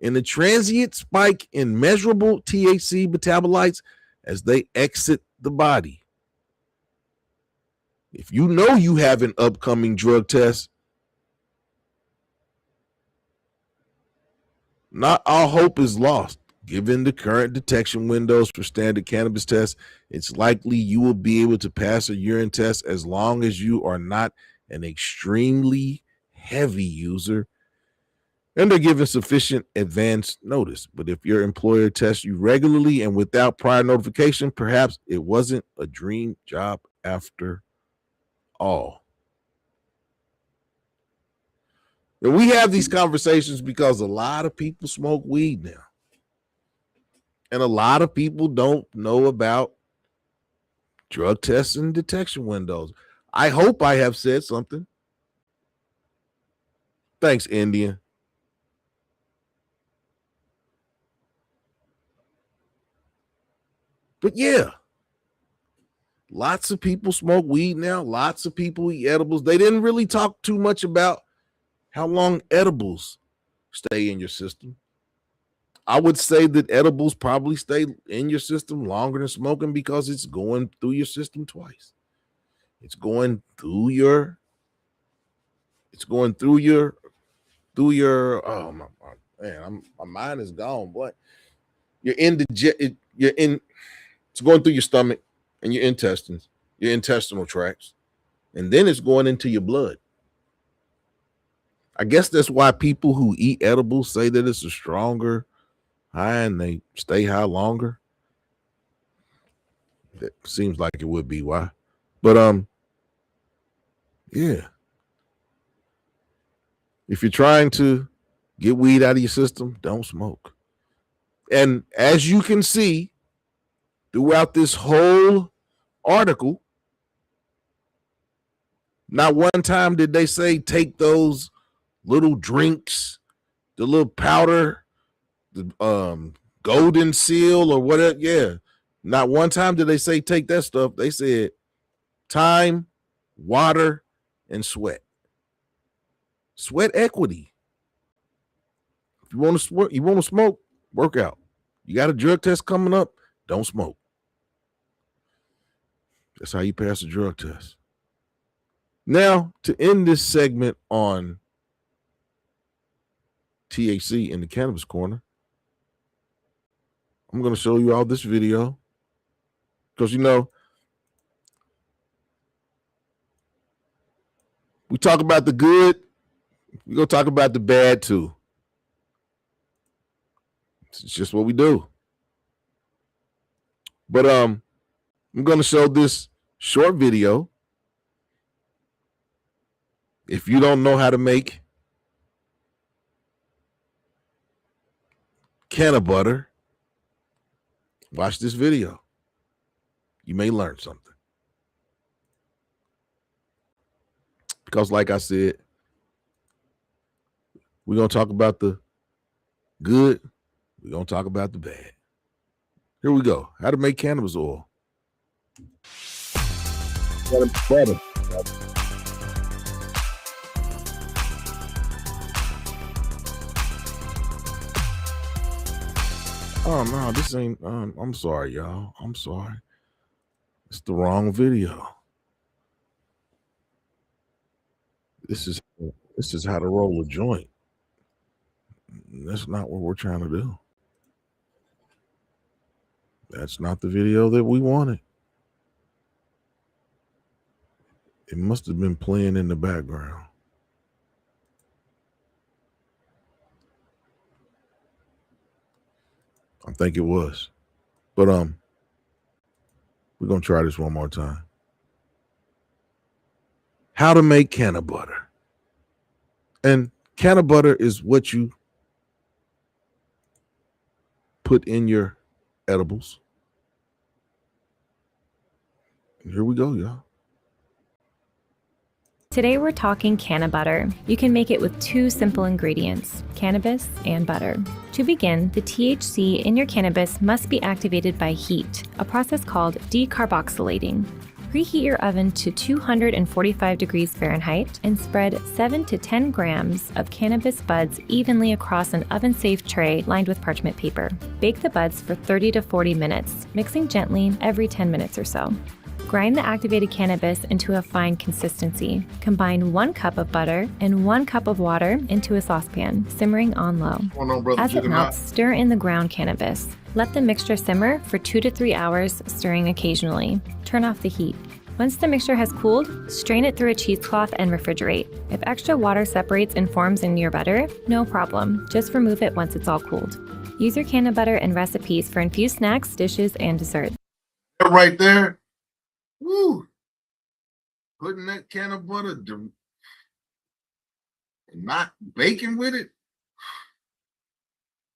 in a transient spike in measurable THC metabolites as they exit the body. If you know you have an upcoming drug test, not all hope is lost. Given the current detection windows for standard cannabis tests, it's likely you will be able to pass a urine test as long as you are not an extremely heavy user and are given sufficient advance notice. But if your employer tests you regularly and without prior notification, perhaps it wasn't a dream job after all. And we have these conversations because a lot of people smoke weed now. And a lot of people don't know about drug tests and detection windows. I hope I have said something. Thanks, India. But yeah, lots of people smoke weed now. Lots of people eat edibles. They didn't really talk too much about how long edibles stay in your system. I would say that edibles probably stay in your system longer than smoking because it's going through your system twice. It's going through your oh my man, my mind is gone, boy. you're in it's going through your stomach and your intestines, your intestinal tracts, and then it's going into your blood. I guess that's why people who eat edibles say that it's a stronger high and they stay high longer. It seems like it would be why. But yeah. If you're trying to get weed out of your system, don't smoke. And as you can see throughout this whole article, not one time did they say take those little drinks, the little powder, the golden seal or whatever. Yeah. Not one time did they say take that stuff. They said time, water, and sweat. Sweat equity. If you want to smoke, work out. You got a drug test coming up, don't smoke. That's how you pass a drug test. Now, to end this segment on THC in the Cannabis Corner, I'm going to show you all this video because, we talk about the good, we're going to talk about the bad too. It's just what we do. But I'm going to show this short video. If you don't know how to make canna butter, watch this video. You may learn something. Because like I said, we're going to talk about the good. We're going to talk about the bad. Here we go. How to make cannabis oil. Butter. Oh, no, this ain't, I'm sorry, y'all. I'm sorry. It's the wrong video. This is how to roll a joint. That's not what we're trying to do. That's not the video that we wanted. It must have been playing in the background. I think it was. But we're going to try this one more time. How to make canna butter. And canna butter is what you put in your edibles. And here we go, y'all. Today we're talking canna butter. You can make it with two simple ingredients, cannabis and butter. To begin, the THC in your cannabis must be activated by heat, a process called decarboxylating. Preheat your oven to 245 degrees Fahrenheit and spread 7 to 10 grams of cannabis buds evenly across an oven-safe tray lined with parchment paper. Bake the buds for 30 to 40 minutes, mixing gently every 10 minutes or so. Grind the activated cannabis into a fine consistency. Combine 1 cup of butter and 1 cup of water into a saucepan, simmering on low. As it melts, stir in the ground cannabis. Let the mixture simmer for 2 to 3 hours, stirring occasionally. Turn off the heat. Once the mixture has cooled, strain it through a cheesecloth and refrigerate. If extra water separates and forms in your butter, no problem. Just remove it once it's all cooled. Use your canna butter in recipes for infused snacks, dishes, and desserts. Right there. Woo! Putting that can of butter and not baking with it,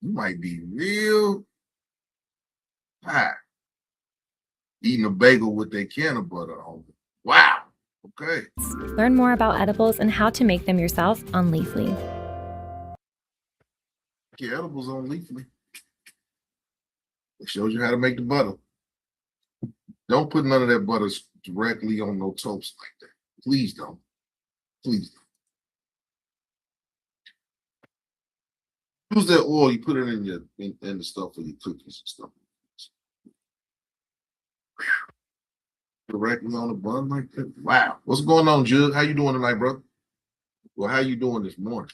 you might be real high. Eating a bagel with that can of butter on it. Wow. Okay. Learn more about edibles and how to make them yourself on Leafly. Yeah, edibles on Leafly. It shows you how to make the butter. Don't put none of that butter directly on no toast like that. Please don't. Please don't. Use that oil, you put it in the stuff for your cookies and stuff. Directly on the bun like that. Wow. What's going on, Jug? How you doing tonight, brother? Well, how you doing this morning?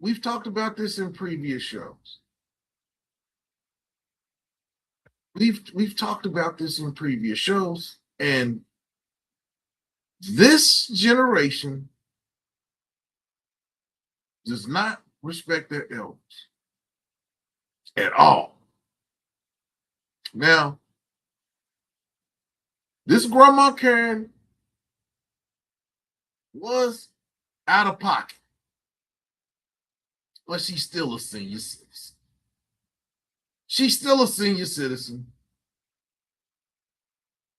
we've talked about this in previous shows. We've talked about this in previous shows, and this generation does not respect their elders at all. Now, this Grandma Karen was out of pocket, but she's still a senior citizen. She's still a senior citizen.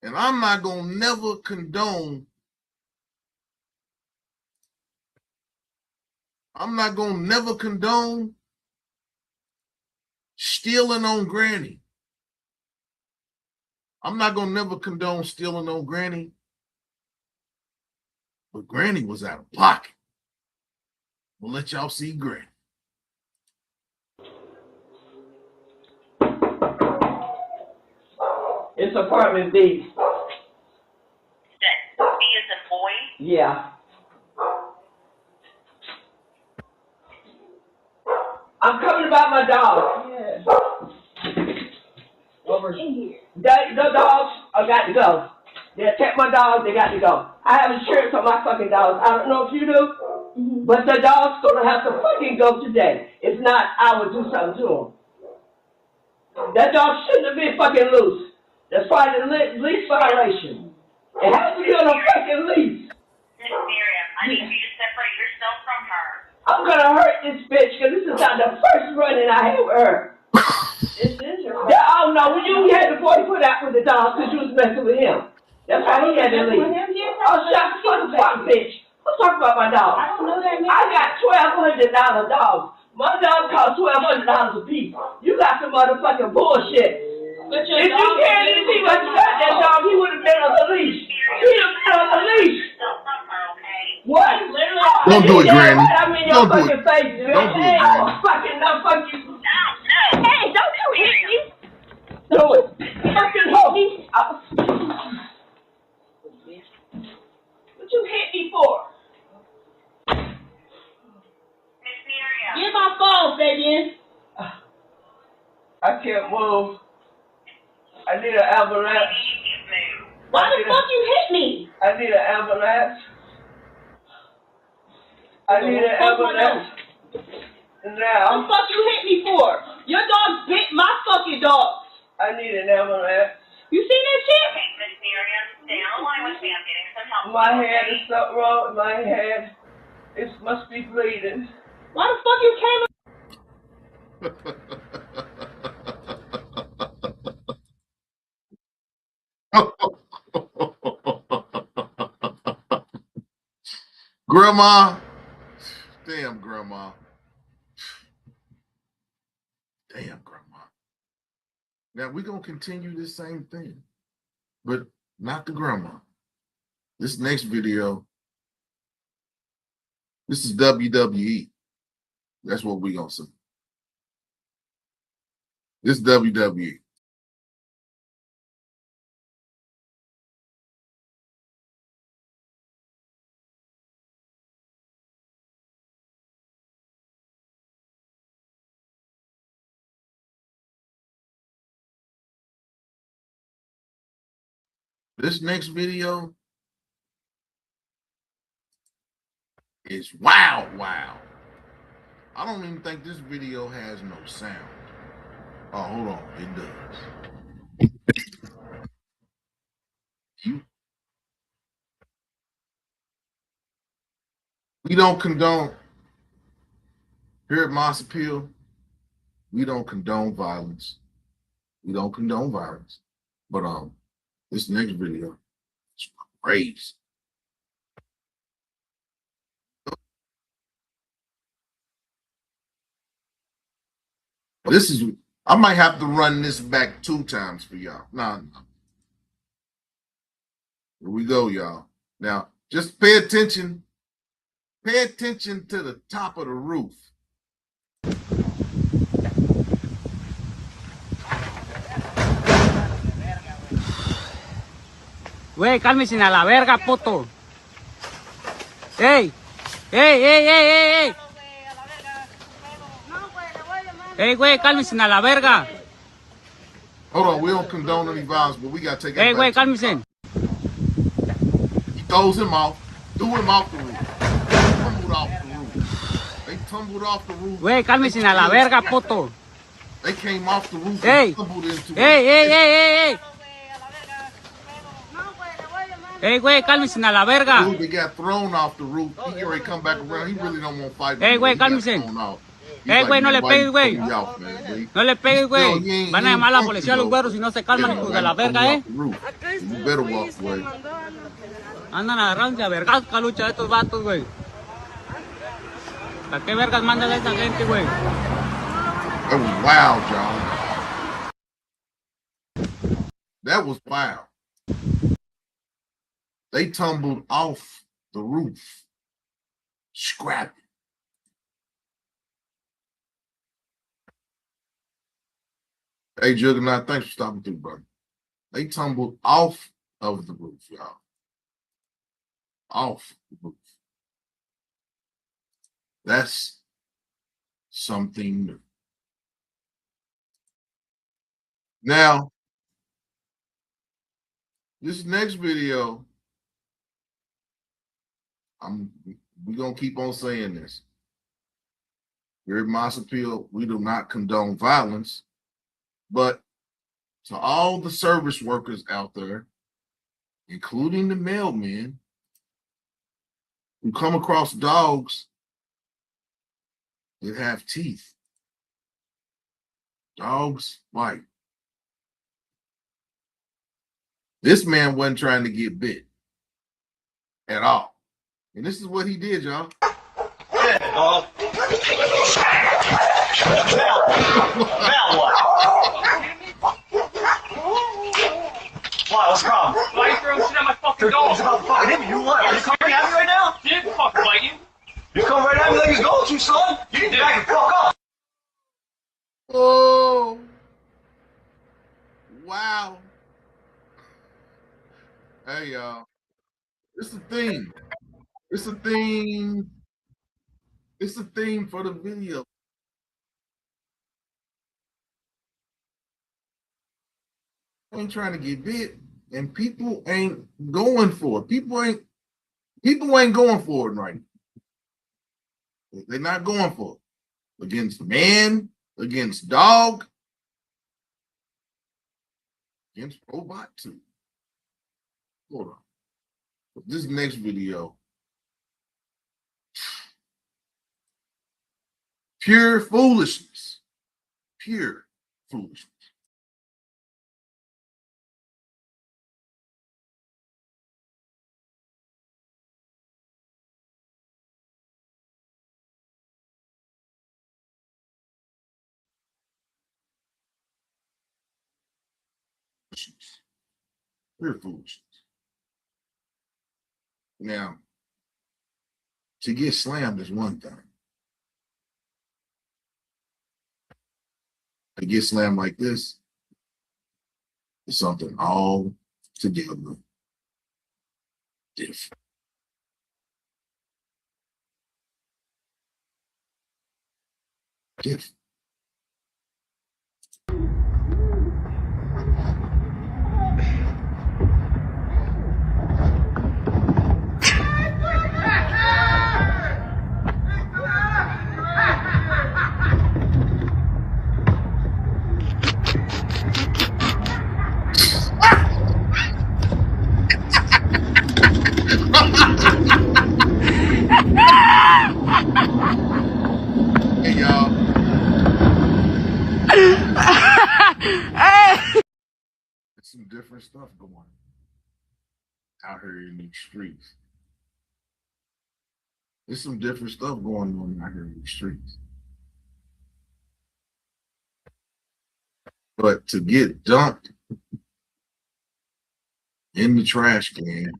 And I'm not going to never condone, stealing on Granny. I'm not going to never condone stealing on Granny. But Granny was out of pocket. We'll let y'all see Granny. It's apartment B. That B is a boy? Yeah. I'm coming about my dog. Yeah. Over here. The dogs are got to go. They attack my dogs, they got to go. I have insurance on my fucking dogs. I don't know if you do, but the dog's gonna have to fucking go today. If not, I will do something to him. That dog shouldn't have been fucking loose. That's probably the lease violation. It has to be on a fucking lease. Miss Miriam, I need you to separate yourself from her. I'm gonna hurt this bitch because this is not the first running I had with her. Oh no, when you had the boy put out with the dog because you was messing with him. That's why he had to leave. Oh, shut the fuck, bitch. Let's talk about my dog. I don't know that man. I got $1,200 dogs. My dog cost $1,200 a piece. You got some motherfucking bullshit. But your if you cared anything about you got that dog, he would have been on the leash. He would have been on the leash. What? Don't do it, Granny. I'm in your Don't do fucking it. face. Don't do it, I Granny. will fucking not fuck you. Hey, don't you hit me. Do it. Fucking hoe. What you hit me for? Miss Miriam. Get my phone, baby. I can't move. I need an ambulance. Why the fuck you hit me? I need an ambulance. I need an ambulance. Now. What the fuck you hit me for? Your dog bit my fucking dog. I need an ambulance. You seen that shit? Okay, Miss Miriam, stay on the line with me. I'm getting some help. My head is something wrong with my head. It must be bleeding. Why the fuck you came? Grandma. Damn, Grandma. Damn, Grandma. Now, we're going to continue this same thing, but not the grandma. This next video, this is WWE. That's what we're going to see. This is WWE. This next video is wow. I don't even think this video has no sound. Oh, hold on. It does. We don't condone, here at Maas Appeal, we don't condone violence. We don't condone violence. But this next video is crazy. This is, I might have to run this back 2 times for y'all. No. Here we go, y'all. Now, just pay attention. Pay attention to the top of the roof. Güey, cálmese a la verga, puto. ¡Ey! ¡Ey, ey, ey, ey, ey! Hey, güey, cálmense a la verga. Hold on, we don't condone any violence, but we gotta take that Hey, back. güey, cálmense. He throws him off, threw him off the roof. Tumbled off the roof. They tumbled off the roof. Güey, cálmense a la verga, puto. They came off the roof Hey. and tumbled into it. Hey. Hey, güey, cálmense a la verga. Dude, they got thrown off the roof. He already come back around. He really don't want to fight. Hey, güey, cálmense. Hey, güey, no le pegues, güey. No le pegues, güey. Van a llamar a la policía a los güeros si no se calman, hijos de la verga, You better walk away. Andan agarrándose a vergas, calucha, estos vatos, güey. ¿Para qué vergas mandan a esta gente, güey? That was wild, y'all. That was wild. They tumbled off the roof, scrapping. Hey, Juggernaut, thanks for stopping through, brother. They tumbled off of the roof, y'all. Off the roof. That's something new. Now, this next video, we're going to keep on saying this. Here at Maas Appeal, we do not condone violence, but to all the service workers out there, including the mailmen, who come across dogs that have teeth. Dogs bite. This man wasn't trying to get bit at all. And this is what he did, y'all. Yeah, dog. Now what? Why? What's wrong? Why you throwing shit at my fucking dog? He's about to fucking hit me. You what? Are you coming at me right now? He didn't fucking bite you. You come right at me like he's going to, son. You need to back and fuck up. Oh. Wow. Hey, y'all. It's a theme. It's a theme. It's a theme for the video. Ain't trying to get bit, and people ain't going for it. People ain't going for it right now. They're not going for it. Against man, against dog, against robot too. Hold on. This next video, pure foolishness. Pure foolishness. Pure foolishness. Now, to get slammed is one thing. To get slammed like this is something all together different. Different. Hey, y'all. There's some different stuff going on out here in these streets. There's some different stuff going on out here in the streets. But to get dumped in the trash can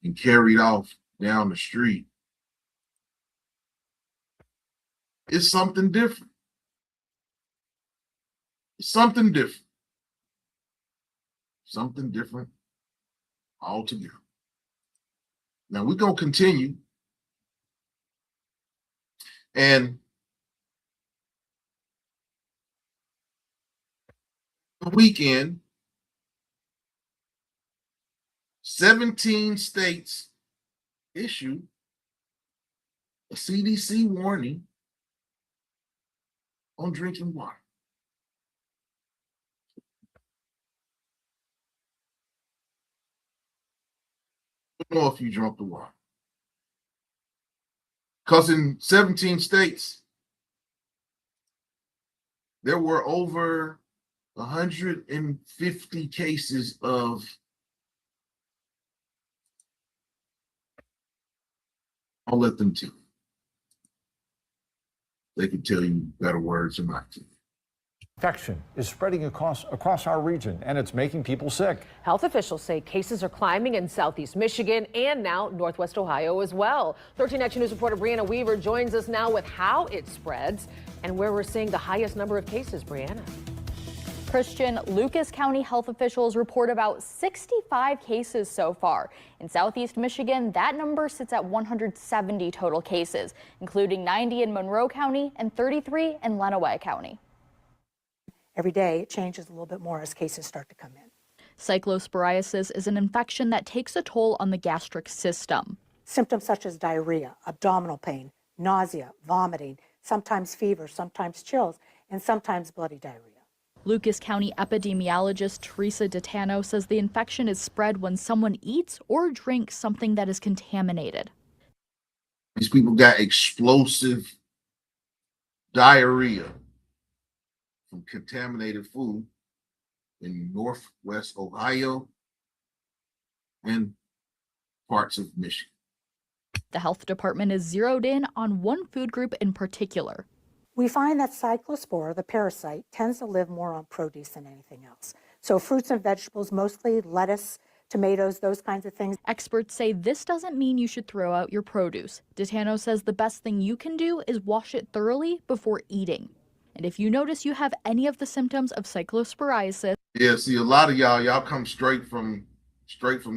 and carried off down the street, it's something different. It's something different. Something different altogether. Now we're going to continue. And The weekend, 17 states issued a CDC warning on drinking water. I don't know if you drunk the water. Because in 17 states, there were over 150 cases of I'll let them tell you. They can tell you better words than I can. Infection is spreading across our region, and it's making people sick. Health officials say cases are climbing in southeast Michigan and now northwest Ohio as well. 13 Action News reporter Brianna Weaver joins us now with how it spreads and where we're seeing the highest number of cases. Brianna. Christian, Lucas County health officials report about 65 cases so far. In southeast Michigan, that number sits at 170 total cases, including 90 in Monroe County and 33 in Lenawee County. Every day it changes a little bit more as cases start to come in. Cyclosporiasis is an infection that takes a toll on the gastric system. Symptoms such as diarrhea, abdominal pain, nausea, vomiting, sometimes fever, sometimes chills, and sometimes bloody diarrhea. Lucas County epidemiologist Teresa DeTano says the infection is spread when someone eats or drinks something that is contaminated. These people got explosive diarrhea from contaminated food in northwest Ohio and parts of Michigan. The health department is zeroed in on one food group in particular. We find that cyclospora, the parasite, tends to live more on produce than anything else. So fruits and vegetables, mostly lettuce, tomatoes, those kinds of things. Experts say this doesn't mean you should throw out your produce. DeTano says the best thing you can do is wash it thoroughly before eating. And if you notice you have any of the symptoms of cyclosporiasis. Yeah, see, a lot of y'all come straight from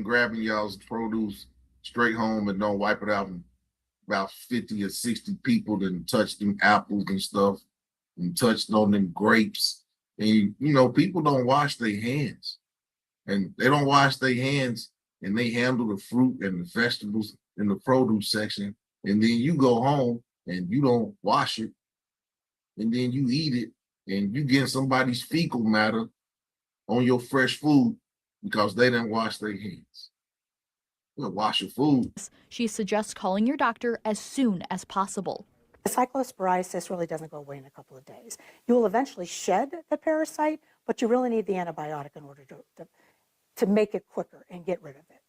grabbing y'all's produce straight home and don't wipe it out. And about 50 or 60 people didn't touch them apples and stuff and touched on them grapes. And, you know, people don't wash their hands. And they don't wash their hands and they handle the fruit and the vegetables in the produce section. And then you go home and you don't wash it. And then you eat it and you get somebody's fecal matter on your fresh food because they didn't wash their hands. You wash your food. She suggests calling your doctor as soon as possible. The cyclosporiasis really doesn't go away in a couple of days. You will eventually shed the parasite, but you really need the antibiotic in order to make it quicker and get rid of it.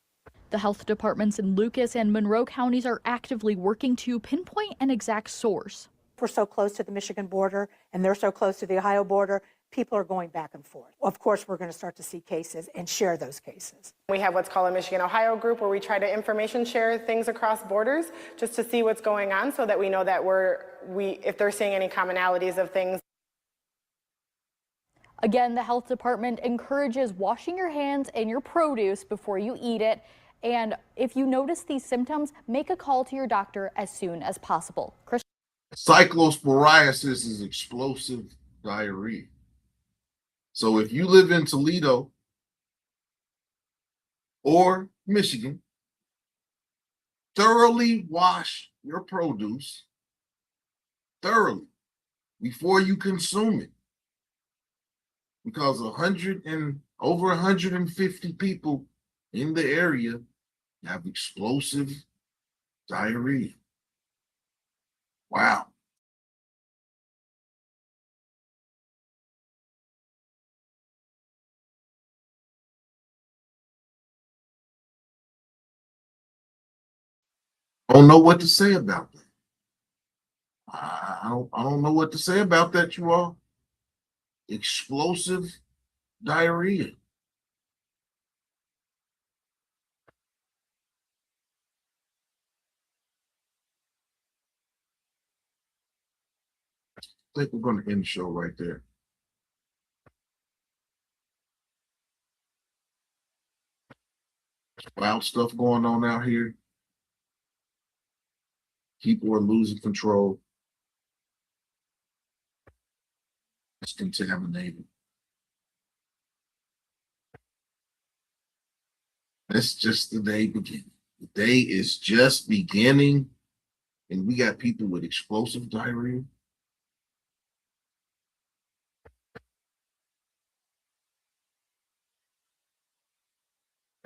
The health departments in Lucas and Monroe counties are actively working to pinpoint an exact source. We're so close to the Michigan border and they're so close to the Ohio border, people are going back and forth. Of course, we're going to start to see cases and share those cases. We have what's called a Michigan-Ohio group where we try to information share things across borders just to see what's going on so that we know that if they're seeing any commonalities of things. Again, the health department encourages washing your hands and your produce before you eat it. And if you notice these symptoms, make a call to your doctor as soon as possible. Cyclosporiasis is explosive diarrhea. So if you live in Toledo or Michigan, thoroughly wash your produce thoroughly before you consume it. Because over 150 people in the area have explosive diarrhea. Wow. I don't know what to say about that. I don't know what to say about that, you all. Explosive diarrhea. I think we're going to end the show right there. Wild stuff going on out here. People are losing control. It's contaminated. It's just the day beginning. The day is just beginning, and we got people with explosive diarrhea.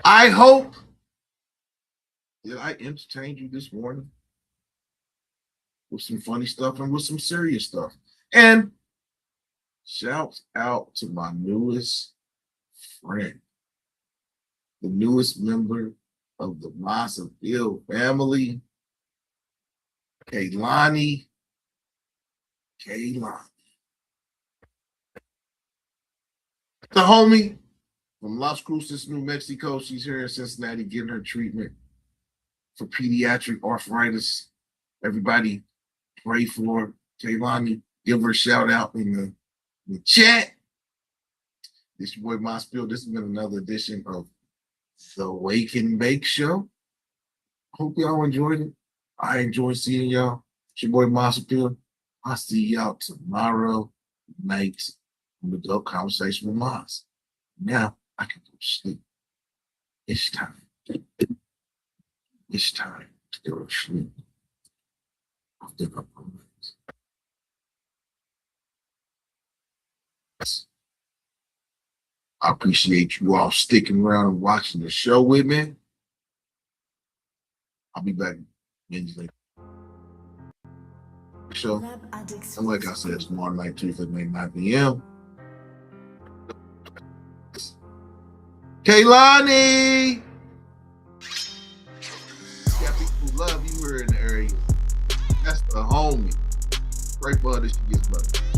I hope that I entertained you this morning with some funny stuff and with some serious stuff. And shout out to my newest friend, the newest member of the Maas family, Kaylonnie. The homie from Las Cruces, New Mexico. She's here in Cincinnati getting her treatment for pediatric arthritis. Everybody pray for Kaylonnie. Give her a shout out in the chat. This your boy Maas. This has been another edition of the Wake and Bake Show. Hope y'all enjoyed it. I enjoyed seeing y'all. It's your boy Maas. I'll see y'all tomorrow night on the Adult Conversation with Maas. Now I can go to sleep. It's time. It's time to go to sleep. I'll think up on this. I appreciate you all sticking around and watching the show with me. I'll be back Wednesday. Show. And like I said, tomorrow night, Tuesday night, 9 p.m. Kaylonnie! Got people who love you here in the area. That's the homie. Pray for her that she gets better.